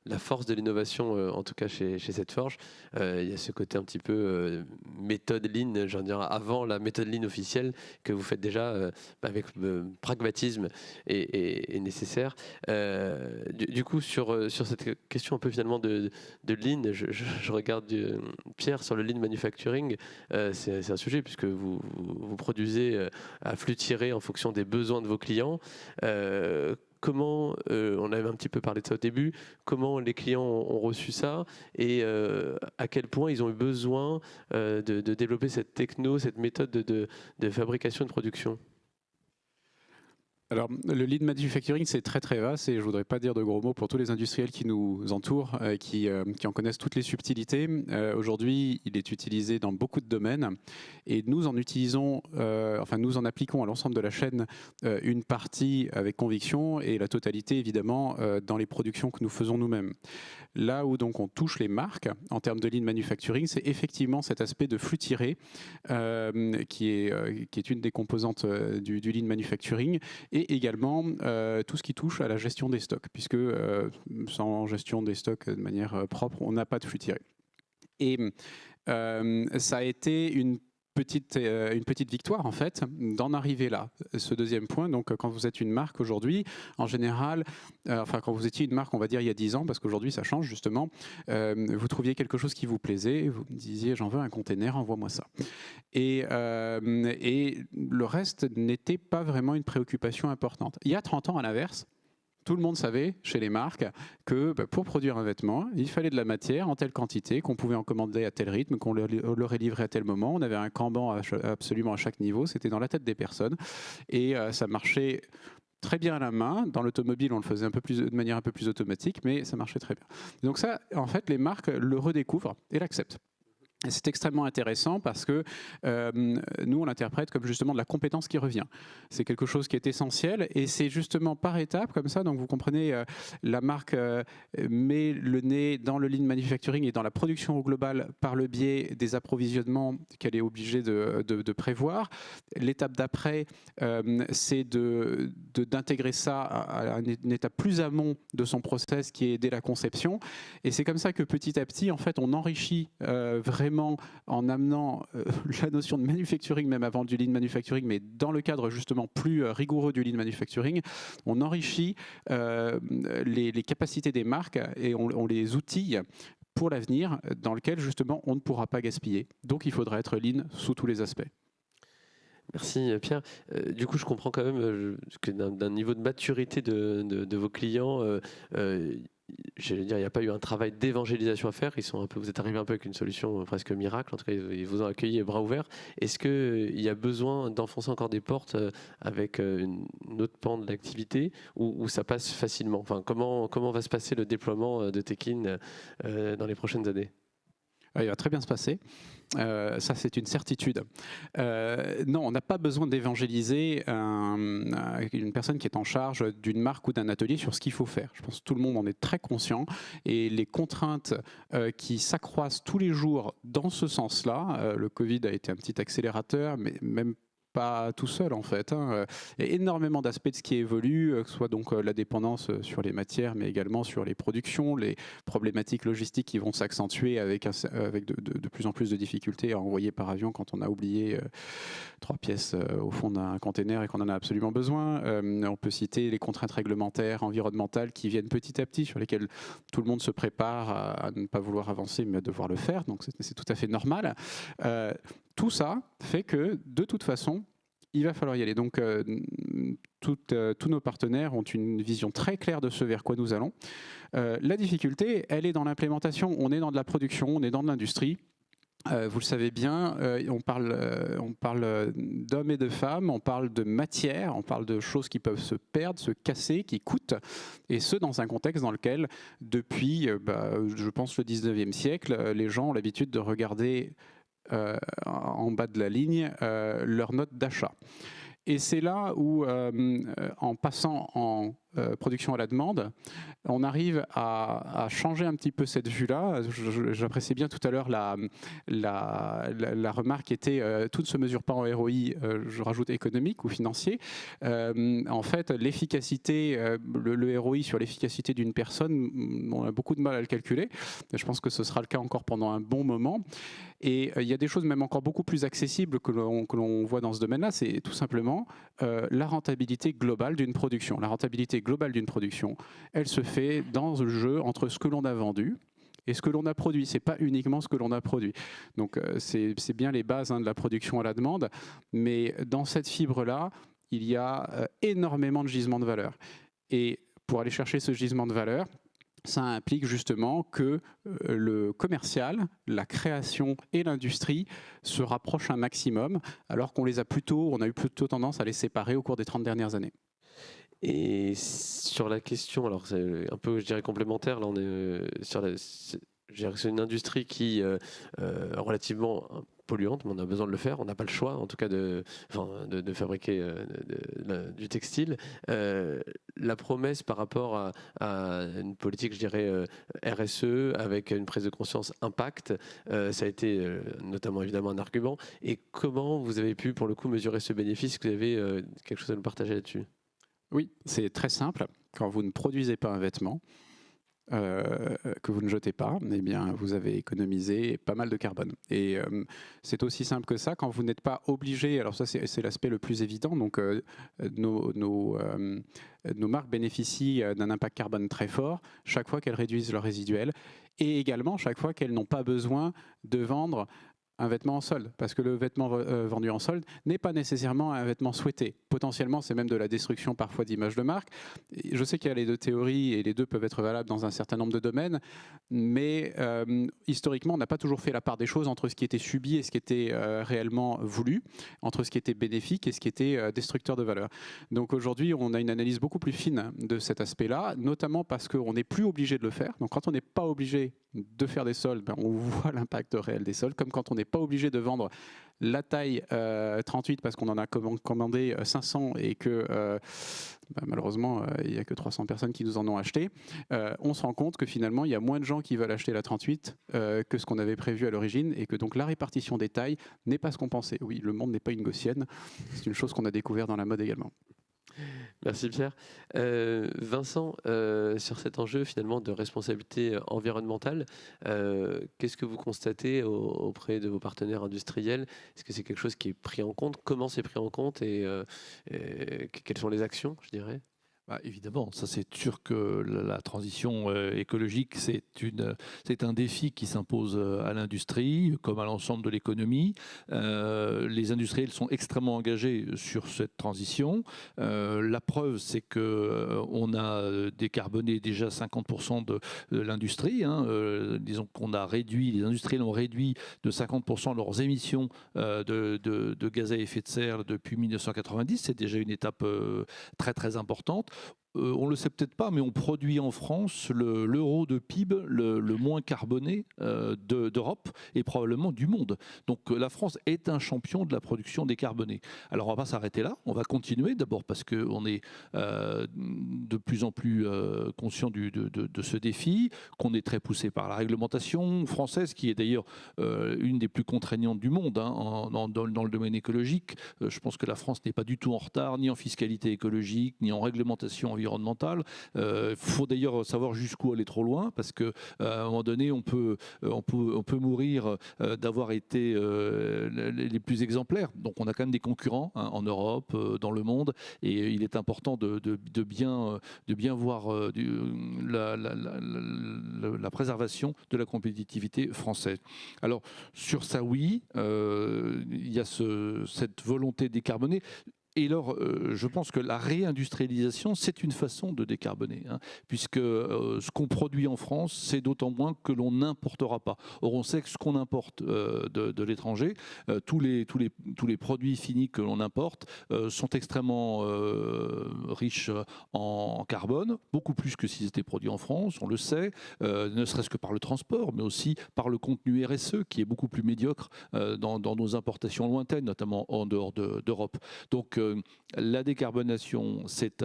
la force de l'innovation, en tout cas chez Setforge. Il y a ce côté un petit peu méthode Lean, j'en dirais avant la méthode Lean officielle, que vous faites déjà avec pragmatisme et nécessaire. Du coup, sur cette question un peu finalement de Lean, je regarde Pierre sur le Lean Manufacturing. C'est un sujet puisque vous produisez à flux tiré en fonction des besoins de vos clients. Comment, on avait un petit peu parlé de ça au début, comment les clients ont reçu ça et à quel point ils ont eu besoin de développer cette techno, cette méthode de fabrication et de production? Alors, le lean manufacturing, c'est très très vaste et je ne voudrais pas dire de gros mots pour tous les industriels qui nous entourent, qui en connaissent toutes les subtilités. Aujourd'hui, il est utilisé dans beaucoup de domaines et nous en utilisons, nous en appliquons à l'ensemble de la chaîne une partie avec conviction et la totalité évidemment dans les productions que nous faisons nous-mêmes. Là où donc on touche les marques en termes de lean manufacturing, c'est effectivement cet aspect de flux tiré qui est une des composantes du lean manufacturing. Et également tout ce qui touche à la gestion des stocks, puisque sans gestion des stocks de manière propre, on n'a pas de flux tiré. Et ça a été une petite victoire en fait d'en arriver là. Ce deuxième point, donc quand vous êtes une marque aujourd'hui, en général, quand vous étiez une marque, on va dire il y a 10 ans, parce qu'aujourd'hui ça change justement, vous trouviez quelque chose qui vous plaisait, vous me disiez j'en veux un container, envoie-moi ça. Et le reste n'était pas vraiment une préoccupation importante. Il y a 30 ans à l'inverse, tout le monde savait, chez les marques, que pour produire un vêtement, il fallait de la matière en telle quantité, qu'on pouvait en commander à tel rythme, qu'on leur livré à tel moment. On avait un Kanban absolument à chaque niveau, c'était dans la tête des personnes. Et ça marchait très bien à la main. Dans l'automobile, on le faisait de manière un peu plus automatique, mais ça marchait très bien. Donc ça, en fait, les marques le redécouvrent et l'acceptent. Et c'est extrêmement intéressant parce que nous, on l'interprète comme justement de la compétence qui revient. C'est quelque chose qui est essentiel et c'est justement par étapes comme ça. Donc vous comprenez, la marque met le nez dans le lean manufacturing et dans la production au global par le biais des approvisionnements qu'elle est obligée de prévoir. L'étape d'après, c'est d'intégrer ça à une étape plus amont de son process qui est dès la conception. Et c'est comme ça que petit à petit, en fait, on enrichit vraiment en amenant la notion de manufacturing, même avant du lean manufacturing, mais dans le cadre justement plus rigoureux du lean manufacturing, on enrichit les capacités des marques et on les outille pour l'avenir dans lequel justement on ne pourra pas gaspiller. Donc il faudra être lean sous tous les aspects. Merci Pierre. Du coup, je comprends quand même que d'un niveau de maturité de vos clients, j'allais dire, il n'y a pas eu un travail d'évangélisation à faire. Vous êtes arrivé un peu avec une solution presque miracle. En tout cas, ils vous ont accueilli bras ouverts. Est-ce qu'il y a besoin d'enfoncer encore des portes avec une autre pan de l'activité ou ça passe facilement? Enfin, comment va se passer le déploiement de Tekin dans les prochaines années? Il va très bien se passer. Ça, c'est une certitude. Non, on n'a pas besoin d'évangéliser une personne qui est en charge d'une marque ou d'un atelier sur ce qu'il faut faire. Je pense que tout le monde en est très conscient et les contraintes qui s'accroissent tous les jours dans ce sens-là, le Covid a été un petit accélérateur, mais même pas tout seul en fait. Il y a énormément d'aspects de ce qui évolue, que ce soit donc la dépendance sur les matières, mais également sur les productions, les problématiques logistiques qui vont s'accentuer avec de plus en plus de difficultés à envoyer par avion quand on a oublié 3 pièces au fond d'un container et qu'on en a absolument besoin. On peut citer les contraintes réglementaires, environnementales qui viennent petit à petit, sur lesquelles tout le monde se prépare à ne pas vouloir avancer, mais à devoir le faire. Donc c'est tout à fait normal. Tout ça fait que, de toute façon, il va falloir y aller. Donc, tous nos partenaires ont une vision très claire de ce vers quoi nous allons. La difficulté, elle est dans l'implémentation. On est dans de la production, on est dans de l'industrie. Vous le savez bien, on parle d'hommes et de femmes, on parle de matière, on parle de choses qui peuvent se perdre, se casser, qui coûtent, et ce dans un contexte dans lequel, depuis, je pense, le 19e siècle, les gens ont l'habitude de regarder en bas de la ligne leur note d'achat. Et c'est là où, en passant en production à la demande, on arrive à changer un petit peu cette vue-là. J'appréciais bien tout à l'heure la remarque qui était tout ne se mesure pas en ROI, je rajoute économique ou financier. En fait, l'efficacité, le ROI sur l'efficacité d'une personne, on a beaucoup de mal à le calculer. Je pense que ce sera le cas encore pendant un bon moment. Et il y a des choses même encore beaucoup plus accessibles que l'on voit dans ce domaine-là, c'est tout simplement la rentabilité globale d'une production. La rentabilité globale d'une production, elle se fait dans le jeu entre ce que l'on a vendu et ce que l'on a produit. Ce n'est pas uniquement ce que l'on a produit. Donc c'est bien les bases de la production à la demande, mais dans cette fibre-là, il y a énormément de gisements de valeur. Et pour aller chercher ce gisement de valeur, ça implique justement que le commercial, la création et l'industrie se rapprochent un maximum, alors qu'on on a eu plutôt tendance à les séparer au cours des 30 dernières années. Et sur la question, alors c'est un peu, je dirais, complémentaire, là on est sur une industrie qui est relativement polluante, mais on a besoin de le faire, on n'a pas le choix en tout cas de fabriquer du textile. La promesse par rapport à une politique, je dirais, RSE, avec une prise de conscience impact, ça a été notamment évidemment un argument. Et comment vous avez pu pour le coup mesurer ce bénéfice? Est-ce que vous avez quelque chose à nous partager là-dessus? Oui, c'est très simple. Quand vous ne produisez pas un vêtement, que vous ne jetez pas, eh bien, vous avez économisé pas mal de carbone. Et c'est aussi simple que ça, quand vous n'êtes pas obligé, alors ça c'est l'aspect le plus évident, donc nos marques bénéficient d'un impact carbone très fort chaque fois qu'elles réduisent leur résiduel, et également chaque fois qu'elles n'ont pas besoin de vendre un vêtement en solde, parce que le vêtement vendu en solde n'est pas nécessairement un vêtement souhaité. Potentiellement, c'est même de la destruction parfois d'image de marque. Je sais qu'il y a les deux théories et les deux peuvent être valables dans un certain nombre de domaines, mais historiquement, on n'a pas toujours fait la part des choses entre ce qui était subi et ce qui était réellement voulu, entre ce qui était bénéfique et ce qui était destructeur de valeur. Donc aujourd'hui, on a une analyse beaucoup plus fine de cet aspect-là, notamment parce qu'on n'est plus obligé de le faire. Donc quand on n'est pas obligé de faire des soldes, on voit l'impact réel des soldes, comme quand on n'est pas obligé de vendre la taille 38 parce qu'on en a commandé 500 et que malheureusement il n'y a que 300 personnes qui nous en ont acheté, on se rend compte que finalement il y a moins de gens qui veulent acheter la 38 que ce qu'on avait prévu à l'origine, et que donc la répartition des tailles n'est pas ce qu'on pensait. Oui, le monde n'est pas une gaussienne, c'est une chose qu'on a découvert dans la mode également. Merci Pierre. Vincent, sur cet enjeu finalement de responsabilité environnementale, qu'est-ce que vous constatez auprès de vos partenaires industriels? Est-ce que c'est quelque chose qui est pris en compte? Comment c'est pris en compte et quelles sont les actions, je dirais? Évidemment, ça c'est sûr que la transition écologique, c'est un défi qui s'impose à l'industrie comme à l'ensemble de l'économie. Les industriels sont extrêmement engagés sur cette transition. La preuve, c'est qu'on a décarboné déjà 50% de l'industrie. Disons qu'on a réduit, les industriels ont réduit de 50% leurs émissions de gaz à effet de serre depuis 1990. C'est déjà une étape très très importante. On ne le sait peut-être pas, mais on produit en France l'euro de PIB le moins carboné d'Europe et probablement du monde. Donc la France est un champion de la production décarbonée. Alors on ne va pas s'arrêter là, on va continuer, d'abord parce qu'on est de plus en plus conscient de ce défi, qu'on est très poussé par la réglementation française, qui est d'ailleurs une des plus contraignantes du monde dans le domaine écologique. Je pense que la France n'est pas du tout en retard, ni en fiscalité écologique, ni en réglementation environnementale. Faut d'ailleurs savoir jusqu'où aller trop loin, parce qu'à un moment donné, on peut mourir d'avoir été les plus exemplaires. Donc on a quand même des concurrents en Europe, dans le monde, et il est important de bien voir la préservation de la compétitivité française. Alors sur ça, oui, il y a cette volonté décarbonée. Et alors, je pense que la réindustrialisation, c'est une façon de décarboner, hein, puisque ce qu'on produit en France, c'est d'autant moins que l'on n'importera pas. Or, on sait que ce qu'on importe de l'étranger, tous les produits finis que l'on importe sont extrêmement riches en carbone, beaucoup plus que s'ils étaient produits en France, on le sait, ne serait-ce que par le transport, mais aussi par le contenu RSE, qui est beaucoup plus médiocre dans nos importations lointaines, notamment en dehors d'Europe. Donc, la décarbonation, c'est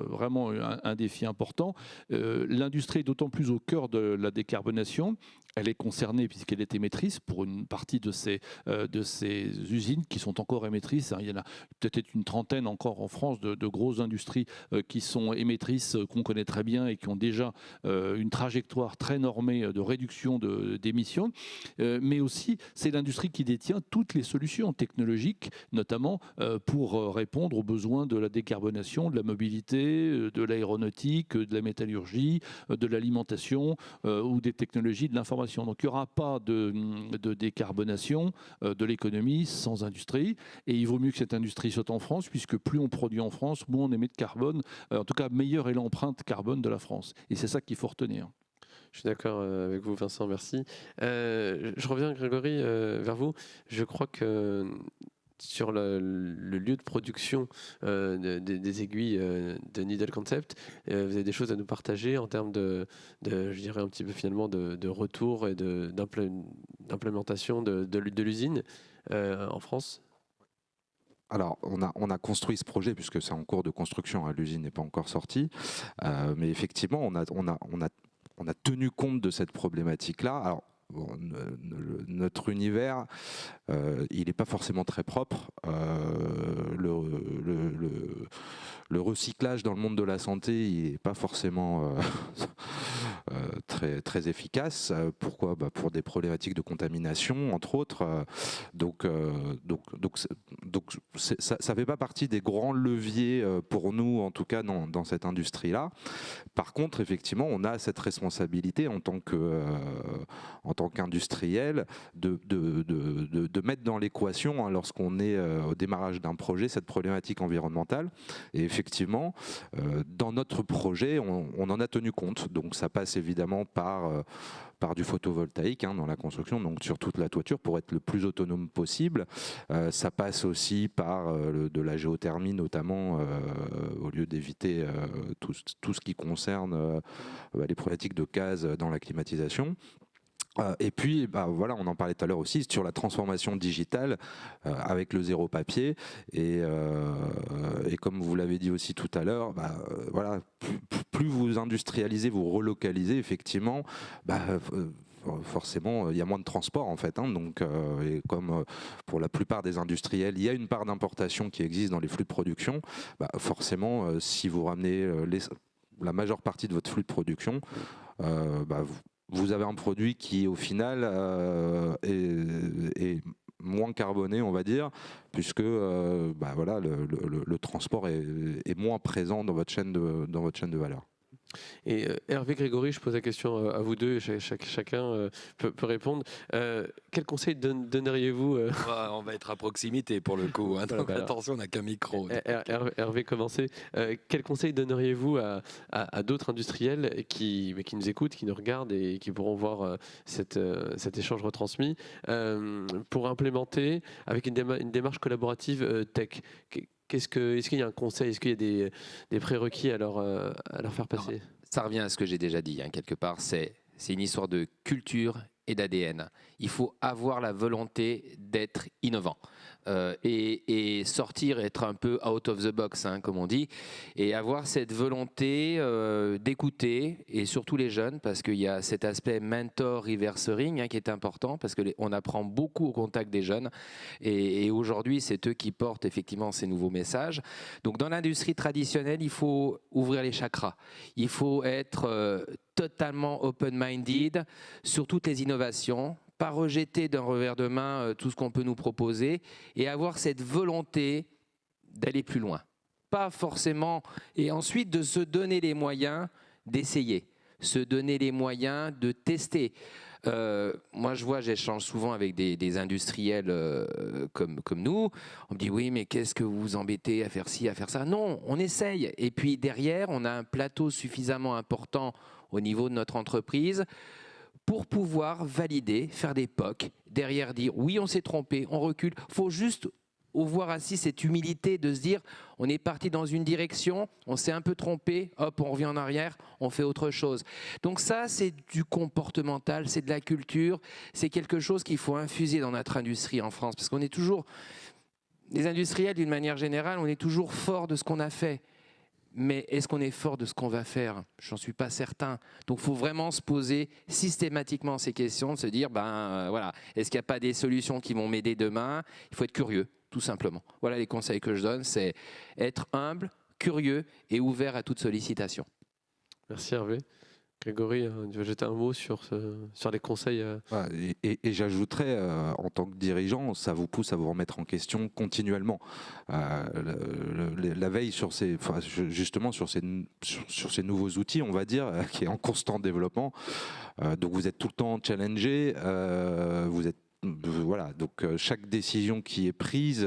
vraiment un défi important. L'industrie est d'autant plus au cœur de la décarbonation. Elle est concernée puisqu'elle est émettrice pour une partie de ces usines qui sont encore émettrices. Il y en a peut-être une trentaine encore en France de grosses industries qui sont émettrices, qu'on connaît très bien et qui ont déjà une trajectoire très normée de réduction d'émissions. Mais aussi, c'est l'industrie qui détient toutes les solutions technologiques, notamment pour répondre aux besoins de la décarbonation, de la mobilité, de l'aéronautique, de la métallurgie, de l'alimentation ou des technologies de l'information. Donc il n'y aura pas de décarbonation de l'économie sans industrie. Et il vaut mieux que cette industrie soit en France, puisque plus on produit en France, moins on émet de carbone. En tout cas, meilleure est l'empreinte carbone de la France. Et c'est ça qu'il faut retenir. Je suis d'accord avec vous, Vincent, merci. Je reviens, Grégory, vers vous. Je crois que sur le lieu de production des aiguilles de Needle Concept, vous avez des choses à nous partager en termes je dirais un petit peu finalement de retour et d'implémentation de l'usine en France. Alors, on a construit ce projet puisque c'est en cours de construction, hein, l'usine n'est pas encore sortie, mais effectivement, on a tenu compte de cette problématique-là. Alors, bon, notre univers, il n'est pas forcément très propre. Le recyclage dans le monde de la santé, il n'est pas forcément très efficace. Pourquoi ? Pour des problématiques de contamination, entre autres. Donc ça ne fait pas partie des grands leviers pour nous, en tout cas dans cette industrie-là. Par contre, effectivement, on a cette responsabilité en tant qu'industriel de mettre dans l'équation, hein, lorsqu'on est au démarrage d'un projet, cette problématique environnementale. Et effectivement, dans notre projet, on en a tenu compte. Donc ça passe évidemment par du photovoltaïque, hein, dans la construction, donc sur toute la toiture pour être le plus autonome possible. Ça passe aussi par de la géothermie notamment, au lieu d'éviter tout ce qui concerne les problématiques de gaz dans la climatisation. Et puis, voilà, on en parlait tout à l'heure aussi, sur la transformation digitale avec le zéro papier. Et comme vous l'avez dit aussi tout à l'heure, voilà, plus vous industrialisez, vous relocalisez, effectivement, forcément, il y a moins de transport en fait, hein, donc, et comme pour la plupart des industriels, il y a une part d'importation qui existe dans les flux de production, forcément, si vous ramenez la majeure partie de votre flux de production, vous avez un produit qui, au final, est moins carboné, on va dire, puisque voilà, le transport est moins présent dans votre chaîne de valeur. Et Hervé, Grégory, je pose la question à vous deux, chacun peut répondre. Quel conseil donneriez-vous On va être à proximité pour le coup, hein, donc attention, on n'a qu'un micro. Hervé, commencez. Quel conseil donneriez-vous à d'autres industriels qui nous écoutent, qui nous regardent et qui pourront voir cet échange retransmis pour implémenter avec une démarche collaborative tech? Est-ce qu'il y a un conseil, est-ce qu'il y a des prérequis à leur faire passer? Alors, ça revient à ce que j'ai déjà dit, hein, quelque part, c'est une histoire de culture et d'ADN. Il faut avoir la volonté d'être innovant et sortir, être un peu out of the box, hein, comme on dit, et avoir cette volonté d'écouter, et surtout les jeunes, parce qu'il y a cet aspect mentor reversing, hein, qui est important, parce qu'on apprend beaucoup au contact des jeunes, et aujourd'hui, c'est eux qui portent effectivement ces nouveaux messages. Donc dans l'industrie traditionnelle, il faut ouvrir les chakras, il faut être totalement open-minded sur toutes les innovations, pas rejeter d'un revers de main tout ce qu'on peut nous proposer et avoir cette volonté d'aller plus loin. Pas forcément, et ensuite de se donner les moyens d'essayer. se donner les moyens de tester. Moi, j'échange souvent avec des industriels comme nous. On me dit oui, mais qu'est-ce que vous vous embêtez à faire ci, à faire ça? Non, on essaye. Et puis derrière, on a un plateau suffisamment important au niveau de notre entreprise pour pouvoir valider, faire des POC. Derrière, dire oui, on s'est trompé, on recule. Il faut juste voir ainsi cette humilité de se dire on est parti dans une direction, on s'est un peu trompé, hop, on revient en arrière, on fait autre chose. Donc ça, c'est du comportemental, c'est de la culture, c'est quelque chose qu'il faut infuser dans notre industrie en France, parce qu'on est toujours, les industriels d'une manière générale, on est toujours fort de ce qu'on a fait. Mais est-ce qu'on est fort de ce qu'on va faire? J'en suis pas certain. Donc, il faut vraiment se poser systématiquement ces questions, de se dire, voilà, est-ce qu'il n'y a pas des solutions qui vont m'aider demain? Il faut être curieux, tout simplement. Voilà les conseils que je donne, c'est être humble, curieux et ouvert à toute sollicitation. Merci Hervé. Grégory, tu veux jeter un mot sur les conseils Et j'ajouterais, en tant que dirigeant, ça vous pousse à vous remettre en question continuellement. La veille justement sur ces nouveaux outils, on va dire, qui est en constant développement. Donc vous êtes tout le temps challengé, vous êtes voilà, donc chaque décision qui est prise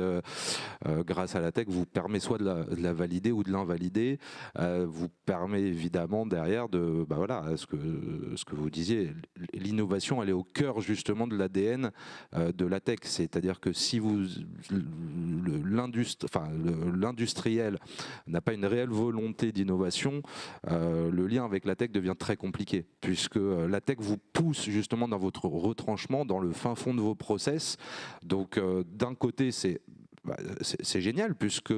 grâce à la tech vous permet soit de la valider ou de l'invalider, vous permet évidemment derrière de, voilà, ce que vous disiez, l'innovation elle est au cœur justement de l'ADN de la tech, c'est-à-dire que si l'industriel n'a pas une réelle volonté d'innovation, le lien avec la tech devient très compliqué, puisque la tech vous pousse justement dans votre retranchement, dans le fin fond de vos process. Donc d'un côté c'est génial puisque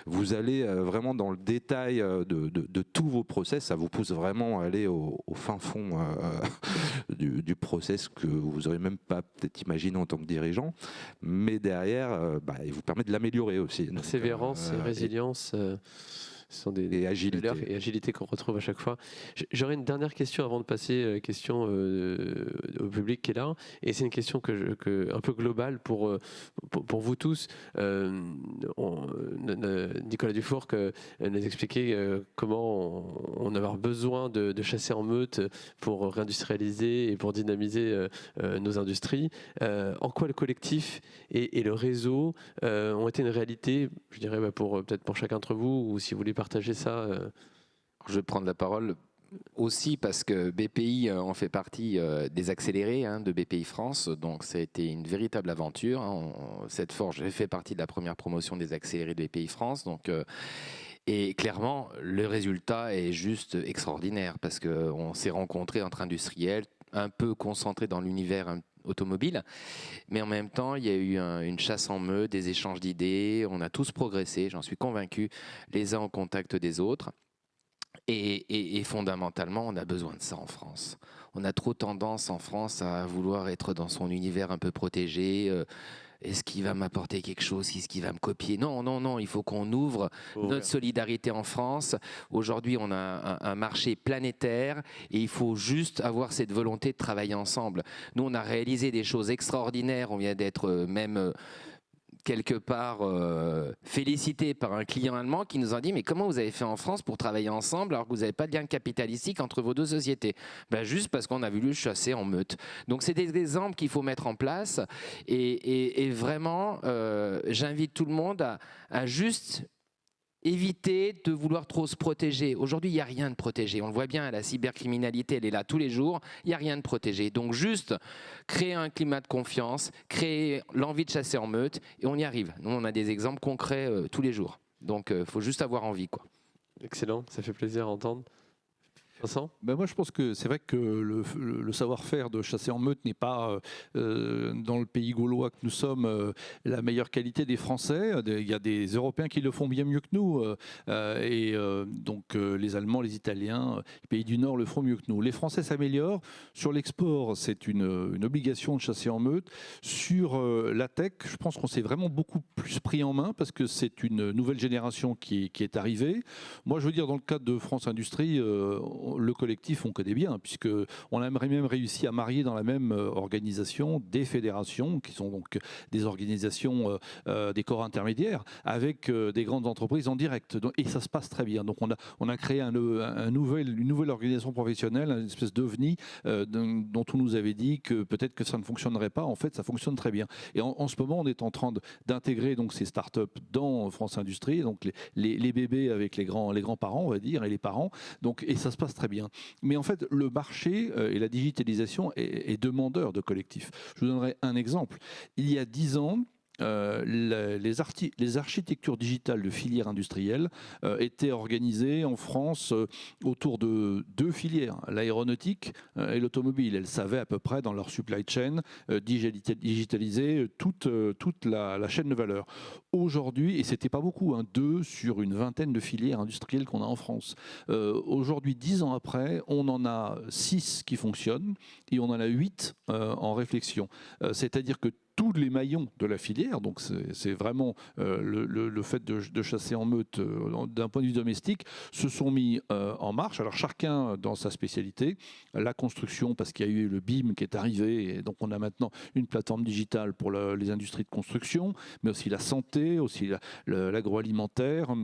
vous allez vraiment dans le détail de tous vos process, ça vous pousse vraiment à aller au fin fond du process que vous n'aurez même pas peut-être imaginé en tant que dirigeant, mais derrière il vous permet de l'améliorer aussi. Persévérance et résilience. Ce sont des agilité qu'on retrouve à chaque fois. J'aurais une dernière question avant de passer question au public qui est là. Et c'est une question un peu globale pour vous tous. Nicolas Dufour nous expliquait comment on avait besoin de chasser en meute pour réindustrialiser et pour dynamiser nos industries. En quoi le collectif et le réseau ont été une réalité, je dirais peut-être pour chacun d'entre vous, ou si vous voulez partager ça. Je vais prendre la parole aussi parce que BPI en fait partie des accélérés de BPI France, donc ça a été une véritable aventure. Cette forge fait partie de la première promotion des accélérés de BPI France, donc et clairement le résultat est juste extraordinaire parce qu'on s'est rencontrés entre industriels un peu concentrés dans l'univers automobile, mais en même temps il y a eu une chasse en meute, des échanges d'idées, on a tous progressé, j'en suis convaincu, les uns au contact des autres, et fondamentalement on a besoin de ça en France. On a trop tendance en France à vouloir être dans son univers un peu protégé. Est-ce qu'il va m'apporter quelque chose? Est-ce qu'il va me copier? Non, non, non, il faut qu'on ouvre notre solidarité en France. Aujourd'hui, on a un marché planétaire et il faut juste avoir cette volonté de travailler ensemble. Nous, on a réalisé des choses extraordinaires. On vient d'être même quelque part félicité par un client allemand qui nous a dit « Mais comment vous avez fait en France pour travailler ensemble alors que vous n'avez pas de lien capitalistique entre vos deux sociétés ?» Juste parce qu'on a voulu chasser en meute. Donc c'est des exemples qu'il faut mettre en place et vraiment j'invite tout le monde à juste éviter de vouloir trop se protéger. Aujourd'hui, il n'y a rien de protégé. On le voit bien, la cybercriminalité, elle est là tous les jours. Il n'y a rien de protégé. Donc juste créer un climat de confiance, créer l'envie de chasser en meute, et on y arrive. Nous, on a des exemples concrets tous les jours. Donc, il faut juste avoir envie, quoi. Excellent, ça fait plaisir à entendre. Vincent ? Moi, je pense que c'est vrai que le savoir-faire de chasser en meute n'est pas, dans le pays gaulois que nous sommes, la meilleure qualité des Français. Il y a des Européens qui le font bien mieux que nous. Donc, les Allemands, les Italiens, les pays du Nord le font mieux que nous. Les Français s'améliorent. Sur l'export, c'est une obligation de chasser en meute. Sur la tech, je pense qu'on s'est vraiment beaucoup plus pris en main parce que c'est une nouvelle génération qui est arrivée. Moi, je veux dire, dans le cadre de France Industrie, le collectif, on connaît bien, puisqu'on aimerait même réussi à marier dans la même organisation des fédérations, qui sont donc des organisations, des corps intermédiaires, avec des grandes entreprises en direct. Et ça se passe très bien. Donc on a créé une nouvelle organisation professionnelle, une espèce d'ovni dont on nous avait dit que peut-être que ça ne fonctionnerait pas. En fait, ça fonctionne très bien. Et en ce moment, on est en train d'intégrer donc ces startups dans France Industrie, donc les bébés avec les grands-parents, on va dire, et les parents. Donc, et ça se passe très bien. Mais en fait, le marché et la digitalisation est demandeur de collectifs. Je vous donnerai un exemple. Il y a 10 ans, les architectures digitales de filières industrielles étaient organisées en France autour de 2 filières, l'aéronautique et l'automobile. Elles savaient à peu près dans leur supply chain digitaliser toute la chaîne de valeur. Aujourd'hui, et c'était pas beaucoup, 2 sur une vingtaine de filières industrielles qu'on a en France. Aujourd'hui, 10 ans après, on en a 6 qui fonctionnent et on en a 8 en réflexion. C'est-à-dire que tous les maillons de la filière, donc c'est vraiment le fait de chasser en meute d'un point de vue domestique, se sont mis en marche. Alors chacun dans sa spécialité, la construction parce qu'il y a eu le BIM qui est arrivé, et donc on a maintenant une plateforme digitale pour les industries de construction, mais aussi la santé, aussi l'agroalimentaire.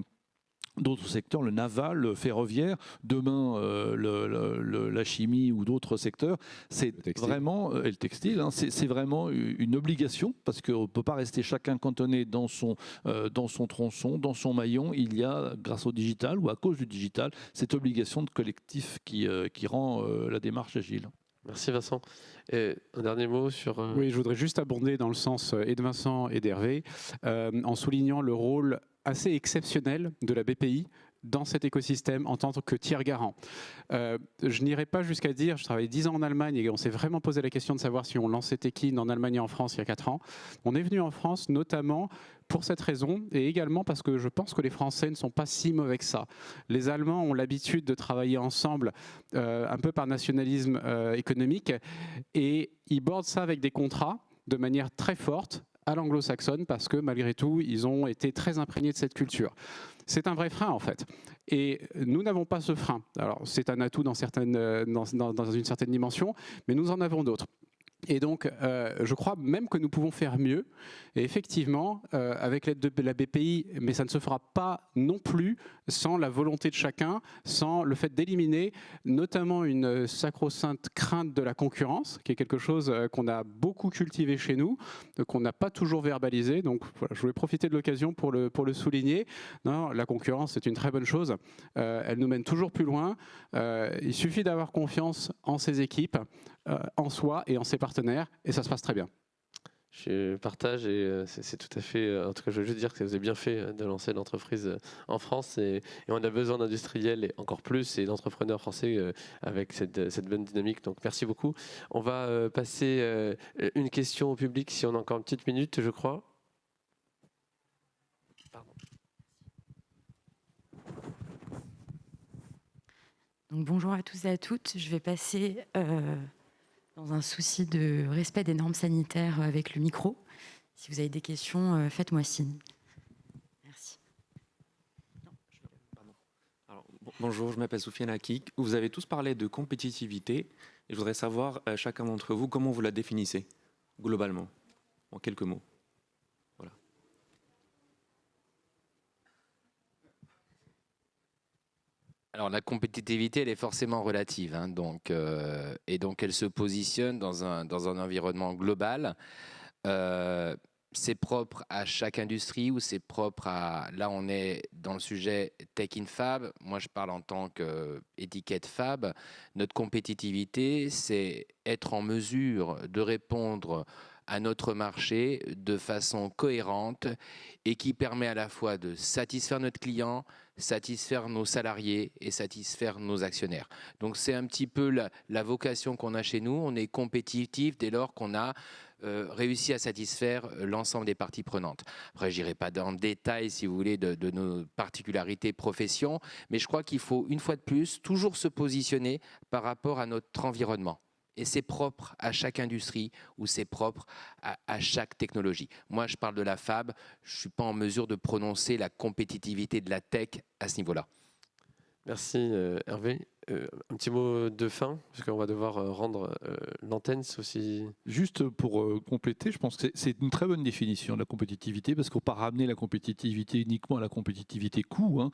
D'autres secteurs, le naval, le ferroviaire, demain la chimie ou d'autres secteurs, c'est vraiment, et le textile, c'est vraiment une obligation parce qu'on ne peut pas rester chacun cantonné dans son tronçon, dans son maillon. Il y a, grâce au digital ou à cause du digital, cette obligation de collectif qui rend la démarche agile. Merci Vincent. Et un dernier mot sur... Oui, je voudrais juste abonder dans le sens et de Vincent et d'Hervé, en soulignant le rôle assez exceptionnel de la BPI dans cet écosystème en tant que tiers garant. Je n'irai pas jusqu'à dire, je travaillais 10 ans en Allemagne et on s'est vraiment posé la question de savoir si on lançait Tekin en Allemagne et en France il y a 4 ans. On est venu en France notamment pour cette raison et également parce que je pense que les Français ne sont pas si mauvais que ça. Les Allemands ont l'habitude de travailler ensemble un peu par nationalisme économique et ils bordent ça avec des contrats de manière très forte à l'anglo-saxonne parce que malgré tout, ils ont été très imprégnés de cette culture. C'est un vrai frein en fait. Et nous n'avons pas ce frein. Alors c'est un atout dans une certaine dimension, mais nous en avons d'autres. Et donc, je crois même que nous pouvons faire mieux. Et effectivement, avec l'aide de la BPI, mais ça ne se fera pas non plus sans la volonté de chacun, sans le fait d'éliminer notamment une sacro-sainte crainte de la concurrence, qui est quelque chose qu'on a beaucoup cultivé chez nous, qu'on n'a pas toujours verbalisé. Donc, voilà, je voulais profiter de l'occasion pour le souligner. Non, la concurrence, c'est une très bonne chose. Elle nous mène toujours plus loin. Il suffit d'avoir confiance en ses équipes, en soi et en ses partenaires, et ça se passe très bien. Je partage et c'est tout à fait... En tout cas, je veux juste dire que vous avez bien fait de lancer l'entreprise en France et on a besoin d'industriels et encore plus et d'entrepreneurs français avec cette bonne dynamique. Donc, merci beaucoup. On va passer une question au public si on a encore une petite minute, je crois. Pardon. Donc, bonjour à tous et à toutes. Je vais passer... dans un souci de respect des normes sanitaires avec le micro. Si vous avez des questions, faites-moi signe. Merci. Alors, bonjour, je m'appelle Soufiane Akik. Vous avez tous parlé de compétitivité. Et je voudrais savoir, chacun d'entre vous, comment vous la définissez, globalement, en quelques mots. Voilà. Alors la compétitivité, elle est forcément relative, et donc elle se positionne dans un environnement global. C'est propre à chaque industrie ou c'est propre à... Là, on est dans le sujet Tech in Fab. Moi, je parle en tant qu'étiquette Fab. Notre compétitivité, c'est être en mesure de répondre à notre marché de façon cohérente et qui permet à la fois de satisfaire notre client, satisfaire nos salariés et satisfaire nos actionnaires. Donc c'est un petit peu la vocation qu'on a chez nous. On est compétitif dès lors qu'on a réussi à satisfaire l'ensemble des parties prenantes. Après, je n'irai pas dans le détail, si vous voulez, de nos particularités profession, mais je crois qu'il faut, une fois de plus, toujours se positionner par rapport à notre environnement. Et c'est propre à chaque industrie ou c'est propre à chaque technologie. Moi, je parle de la Fab, je ne suis pas en mesure de prononcer la compétitivité de la tech à ce niveau-là. Merci Hervé. Un petit mot de fin, parce qu'on va devoir rendre l'antenne, c'est aussi... Juste pour compléter, je pense que c'est une très bonne définition de la compétitivité, parce qu'on ne peut pas ramener la compétitivité uniquement à la compétitivité coût, hein,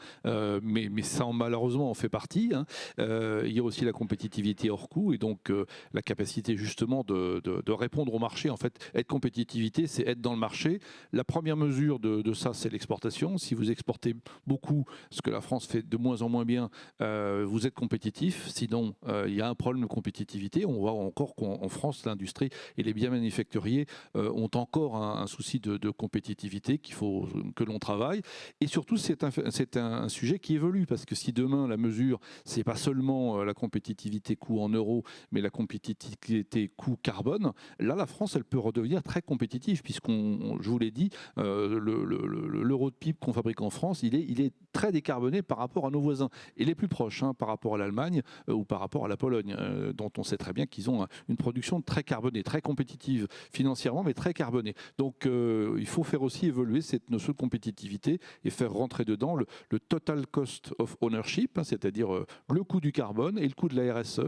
mais ça malheureusement en fait partie. Hein. Il y a aussi la compétitivité hors coût, et donc la capacité justement de répondre au marché. En fait, être compétitivité, c'est être dans le marché. La première mesure de ça, c'est l'exportation. Si vous exportez beaucoup, ce que la France fait de moins en moins bien, vous êtes compétitif. Sinon, il y a un problème de compétitivité. On voit encore qu'en France, l'industrie et les biens manufacturiers ont encore un souci de compétitivité qu'il faut que l'on travaille. Et surtout, c'est un sujet qui évolue, parce que si demain, la mesure, c'est pas seulement la compétitivité coût en euros, mais la compétitivité coût carbone, là, la France, elle peut redevenir très compétitive, puisqu'on, je vous l'ai dit, l'euro de pipe qu'on fabrique en France, il est très décarboné par rapport à nos voisins, et les plus proches, hein, par rapport à l'Allemagne ou par rapport à la Pologne, dont on sait très bien qu'ils ont une production très carbonée, très compétitive financièrement, mais très carbonée. Donc il faut faire aussi évoluer cette notion de compétitivité et faire rentrer dedans le total cost of ownership, hein, c'est-à-dire le coût du carbone et le coût de la RSE,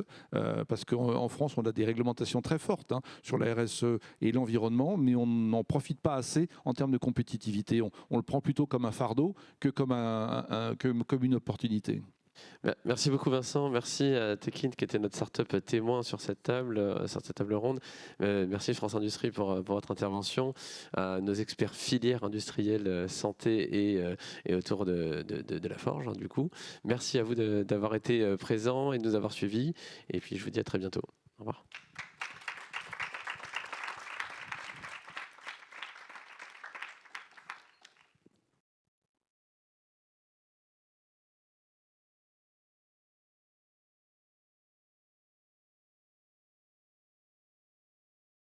parce qu'en France, on a des réglementations très fortes, hein, sur la RSE et l'environnement, mais on n'en profite pas assez en termes de compétitivité. On le prend plutôt comme un fardeau que comme une opportunité. Merci beaucoup Vincent, merci à Tekin qui était notre start-up témoin sur cette table ronde. Merci France Industrie pour votre intervention, à nos experts filières industrielles santé et autour de la forge, hein, du coup. Merci à vous d'avoir été présents et de nous avoir suivis, et puis je vous dis à très bientôt. Au revoir.